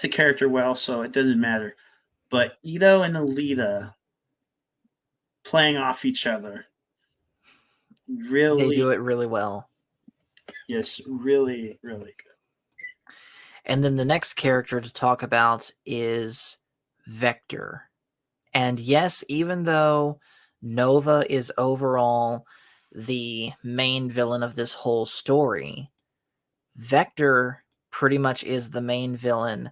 the character well, so it doesn't matter. But Ito and Alita playing off each other They really, do it really well. yes, really, really good. And then the next character to talk about is Vector. And yes, even though Nova is overall the main villain of this whole story, Vector pretty much is the main villain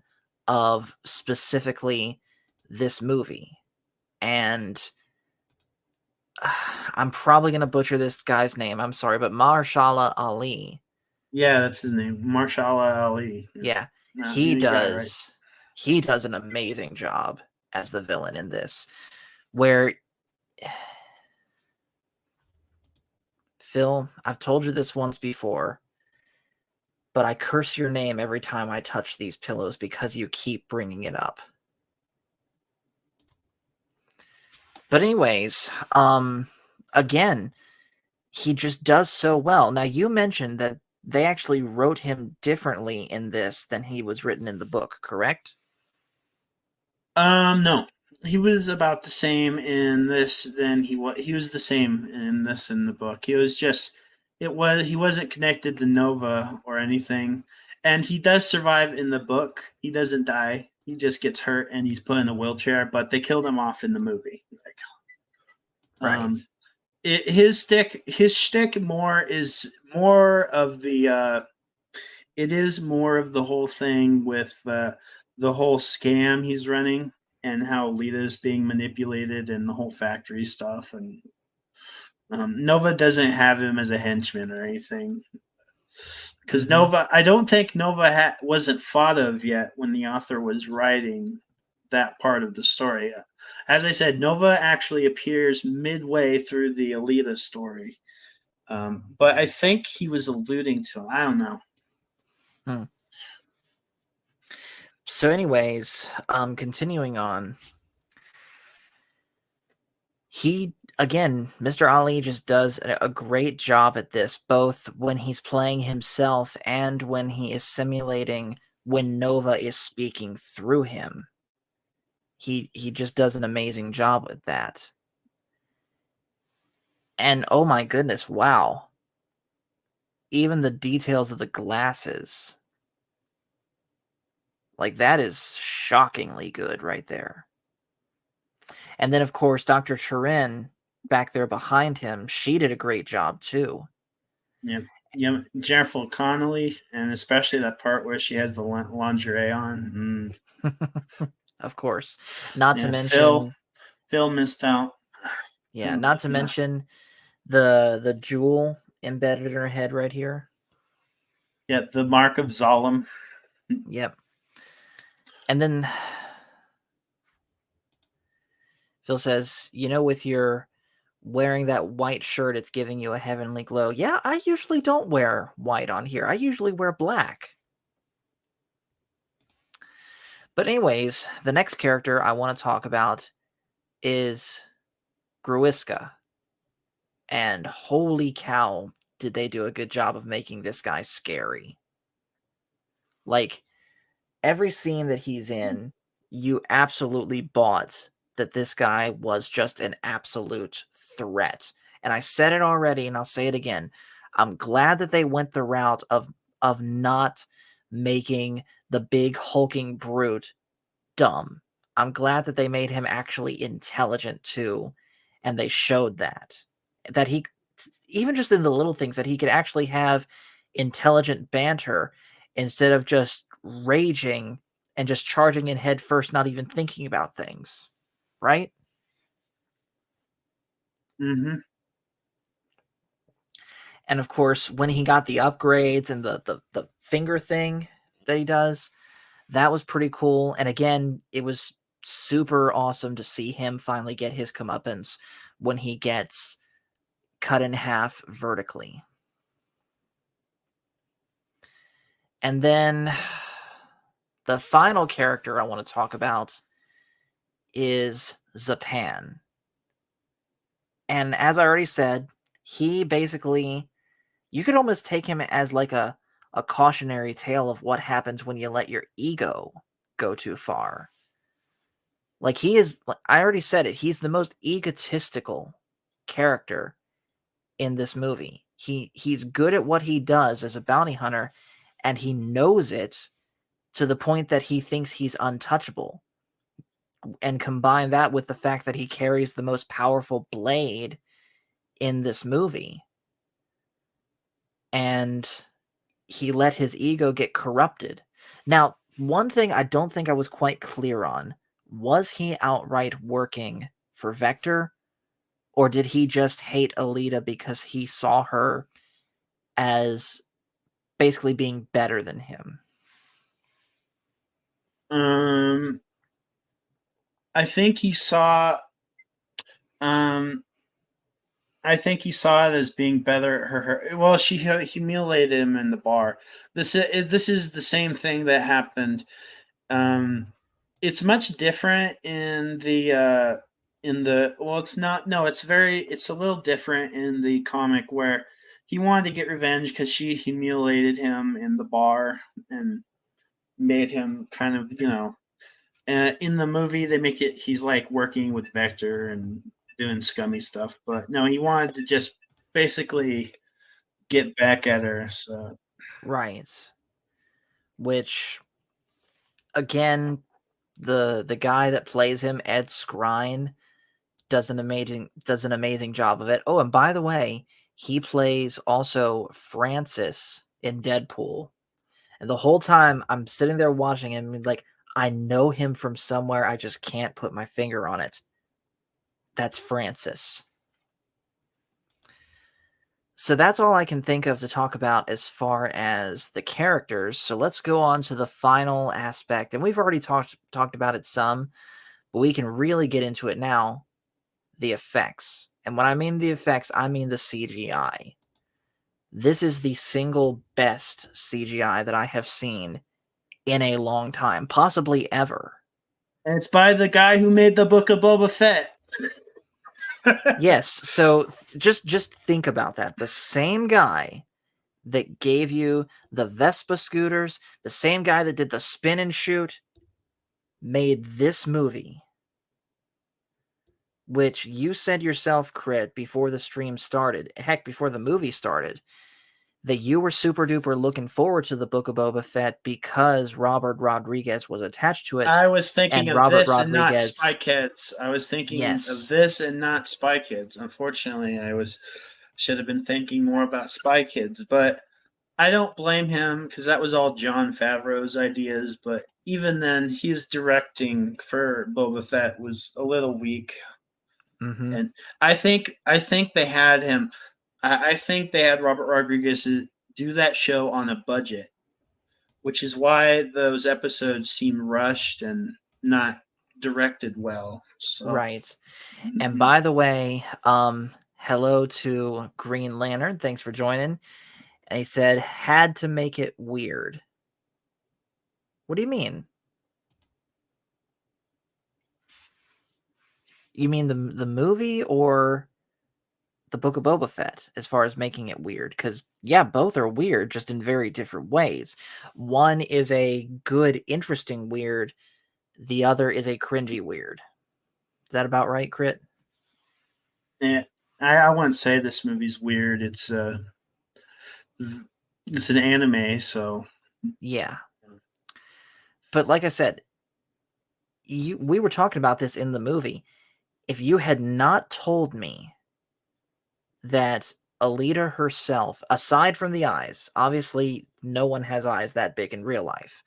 of specifically this movie. And I'm probably going to butcher this guy's name. I'm sorry, but Mahershala Ali. Yeah, that's his name, Marshala Ali. Yeah, No, he you got it right. does. He does an amazing job as the villain in this. Where Phil, I've told you this once before, but I curse your name every time I touch these pillows because you keep bringing it up. But anyways, again, he just does so well. Now you mentioned that they actually wrote him differently in this than he was written in the book, correct? No, he was about the same in this than he was the same in this in the book. He was just he wasn't connected to Nova or anything, and he does survive in the book. He doesn't die. He just gets hurt and he's put in a wheelchair. But they killed him off in the movie. Right. Um, his shtick more is more of the it is more of the whole thing with the whole scam he's running and how Lita's being manipulated and the whole factory stuff. And Nova doesn't have him as a henchman or anything because Mm-hmm. Nova. I don't think Nova wasn't thought of yet when the author was writing that part of the story. As I said, Nova actually appears midway through the Alita story. But I think he was alluding to. I don't know. Hmm. So, anyways, continuing on, he again, Mr. Ali just does a great job at this, both when he's playing himself and when he is simulating when Nova is speaking through him. He just does an amazing job with that. And oh my goodness, wow. Even the details of the glasses. Like that is shockingly good right there. And then of course Dr. Turin back there behind him, she did a great job too. Yeah, yeah, Jennifer Connelly, and especially that part where she has the lingerie on. Of course. Not to Yeah, mention, Phil missed out. yeah, not to mention the jewel embedded in her head right here. Yeah, the mark of Zalem. Yep. And then Phil says, with your wearing that white shirt, it's giving you a heavenly glow. Yeah, I usually don't wear white on here. I usually wear black. But anyways, the next character I want to talk about is Grewishka. And holy cow, did they do a good job of making this guy scary. Like, every scene that he's in, you absolutely bought that this guy was just an absolute threat. And I said it already, and I'll say it again. I'm glad that they went the route of not making the big hulking brute dumb. I'm glad that they made him actually intelligent too, and they showed that he, even just in the little things, that he could actually have intelligent banter instead of just raging and just charging in head first, not even thinking about things, right? Mm-hmm. And of course, when he got the upgrades and the finger thing that he does, that was pretty cool. And again, it was super awesome to see him finally get his comeuppance when he gets cut in half vertically. And then the final character I want to talk about is Zapan. And as I already said, he basically, you could almost take him as like a cautionary tale of what happens when you let your ego go too far. Like, he is, I already said it, he's the most egotistical character in this movie. He's good at what he does as a bounty hunter, and he knows it to the point that he thinks he's untouchable. And combine that with the fact that he carries the most powerful blade in this movie. And he let his ego get corrupted. Now, one thing I don't think I was quite clear on, was he outright working for Vector? Or did he just hate Alita because he saw her as basically being better than him? I think he saw. Um, I think he saw it as being better. Well, she humiliated him in the bar. This is the same thing that happened. Um, it's much different in the well, it's not. No, it's a little different in the comic where he wanted to get revenge because she humiliated him in the bar and made him kind of, in the movie they make it he's like working with Vector and doing scummy stuff, but no, he wanted to just basically get back at her. So Right. Which, again, the guy that plays him, Ed Skrein, does an amazing job of it. Oh, and by the way, he plays also Francis in Deadpool. And the whole time I'm sitting there watching him, like, I know him from somewhere, I just can't put my finger on it. That's Francis. So that's all I can think of to talk about as far as the characters. So let's go on to the final aspect. And we've already talked about it some, but we can really get into it now. The effects. And when I mean the effects, I mean the CGI. This is the single best CGI that I have seen in a long time, possibly ever. and it's by the guy who made the Book of Boba Fett. Yes, so just think about that. The same guy that gave you the Vespa scooters, the same guy that did the spin and shoot, made this movie, which you said yourself, Krit, before the stream started, heck, before the movie started, that you were super duper looking forward to the Book of Boba Fett because Robert Rodriguez was attached to it, I was thinking and of Robert this and not Rodriguez, Spy Kids. I was thinking of yes, this and not Spy Kids. Unfortunately, should have been thinking more about Spy Kids, but I don't blame him because that was all Jon Favreau's ideas. But even then, his directing for Boba Fett was a little weak, mm-hmm, and I think they had him. I think they had Robert Rodriguez do that show on a budget, which is why those episodes seem rushed and not directed well. So Right. And by the way, hello to Green Lantern. Thanks for joining. And he said, had to make it weird. What do you mean? You mean the movie or the Book of Boba Fett as far as making it weird? Because, yeah, both are weird, just in very different ways. One is a good, interesting weird. The other is a cringy weird. Is that about right, Krit? yeah, I wouldn't say this movie's weird. It's an anime, so Yeah. But like I said, we were talking about this in the movie. If you had not told me that Alita herself, aside from the eyes, obviously no one has eyes that big in real life,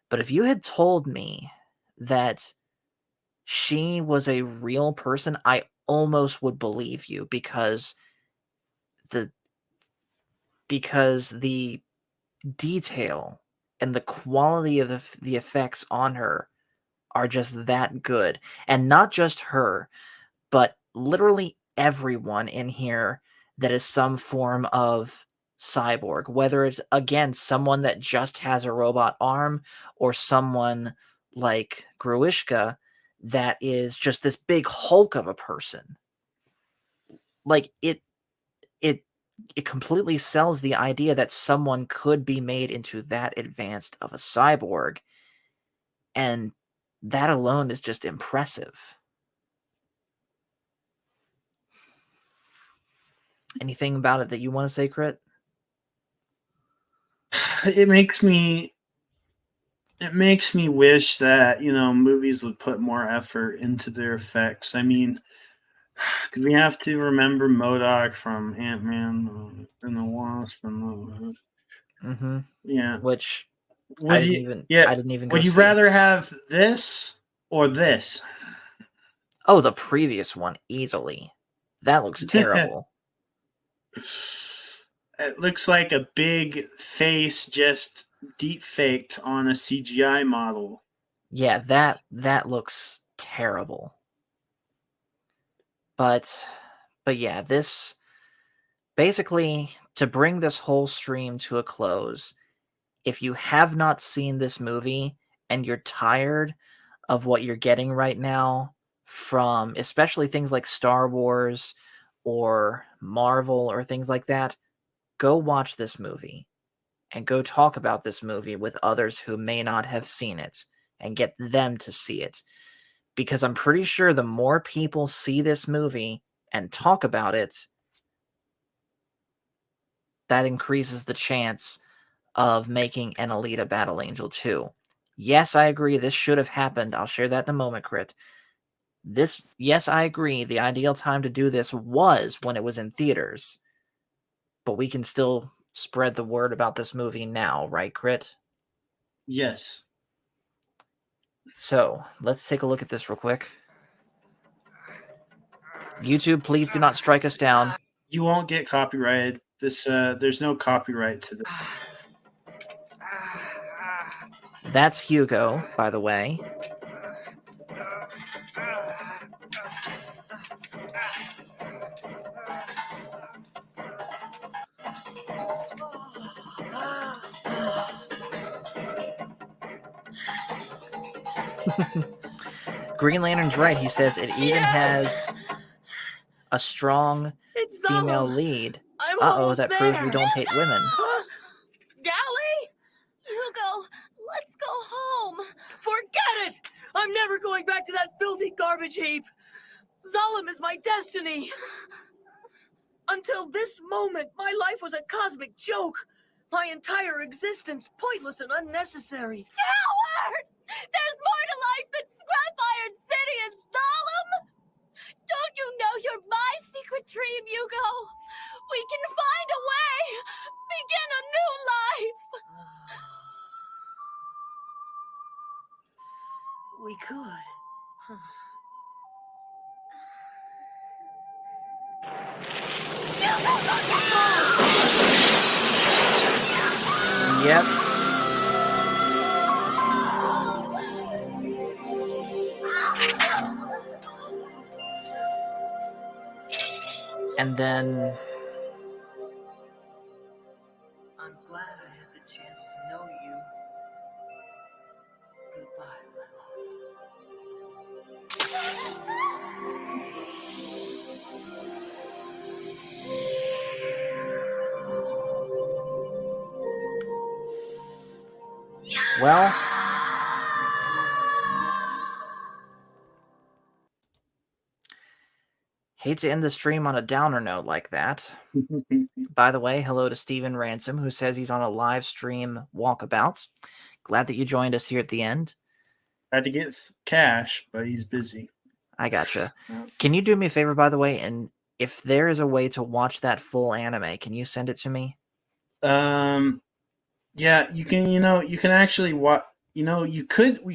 but if you had told me that she was a real person, I almost would believe you the because the detail and the quality of the effects on her are just that good. And not just her, but literally everyone in here that is some form of cyborg, whether it's, again, someone that just has a robot arm or someone like Grewishka that is just this big hulk of a person. Like, it completely sells the idea that someone could be made into that advanced of a cyborg, and that alone is just impressive. Anything about it that you want to say, Krit? it makes me wish that movies would put more effort into their effects. I mean, we have to remember MODOK from Ant-Man and the Wasp, and Mm-hmm. yeah. Which I Would didn't you? even Yeah. I didn't even go Would you see. rather have this or this? Oh, the previous one, easily. That looks terrible. It looks like a big face just deep faked on a CGI model. Yeah, that looks terrible. But yeah, this basically, to bring this whole stream to a close, if you have not seen this movie and you're tired of what you're getting right now from especially things like Star Wars or Marvel or things like that, go watch this movie and go talk about this movie with others who may not have seen it and get them to see it. Because I'm pretty sure the more people see this movie and talk about it, that increases the chance of making an Alita Battle Angel 2. Yes, I agree, this should have happened. I'll share that in a moment, Krit. Yes, I agree, the ideal time to do this was when it was in theaters. But we can still spread the word about this movie now, right, Krit? Yes. So, let's take a look at this real quick. YouTube, please do not strike us down. You won't get copyrighted. There's no copyright to this. That's Hugo, by the way. Green Lantern's right. He says it even has a strong female lead. Uh-oh, that proves we don't hate women. Gally? Hugo, let's go home. Forget it! I'm never going back to that filthy garbage heap. Zalem is my destiny. Until this moment, my life was a cosmic joke. My entire existence pointless and unnecessary. Coward! There's more to life than Scrap Iron City and Solemn! Don't you know you're my secret dream, Hugo? We can find a way! Begin a new life! We could. Hugo, look out! Yep. And then I'm glad I had the chance to know you. Goodbye, my well, hate to end the stream on a downer note like that. By the way, hello to Steven Ransom, who says he's on a live stream walkabout. Glad that you joined us here at the end. Tried to get cash, but he's busy. I gotcha. Yeah. Can you do me a favor, by the way? And if there is a way to watch that full anime, can you send it to me? Yeah, you can. You can actually watch. We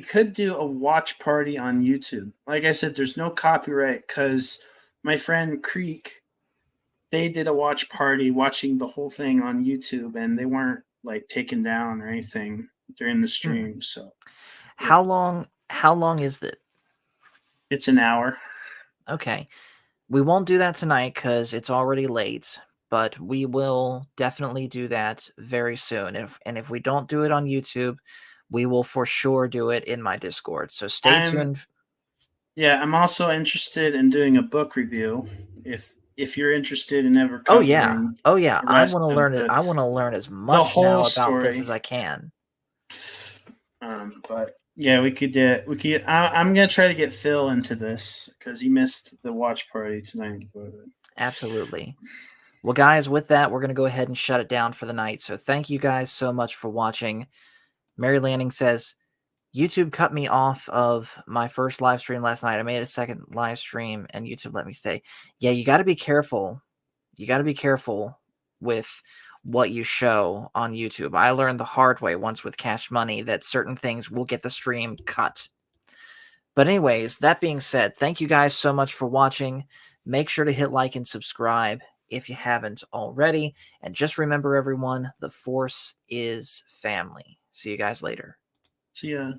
could do a watch party on YouTube. Like I said, there's no copyright because my friend Krit, they did a watch party watching the whole thing on YouTube, and they weren't like taken down or anything during the stream. So, How long is it? it's an hour. Okay. We won't do that tonight because it's already late, but we will definitely do that very soon. If we don't do it on YouTube, we will for sure do it in my Discord. So stay tuned. Yeah, I'm also interested in doing a book review. If you're interested in ever covering. Oh yeah. I rest want to of learn it. the- I want to learn as much whole now about story. this as I can. But yeah, we could. I'm gonna try to get Phil into this because he missed the watch party tonight. But Absolutely. Well, guys, with that, we're going to go ahead and shut it down for the night. So thank you guys so much for watching. Mary Lanning says, YouTube cut me off of my first live stream last night. I made a second live stream and YouTube let me stay. Yeah, you got to be careful. You got to be careful with what you show on YouTube. I learned the hard way once with Cash Money that certain things will get the stream cut. But anyways, that being said, thank you guys so much for watching. Make sure to hit like and subscribe if you haven't already. And just remember, everyone, the Force is family. See you guys later. see ya.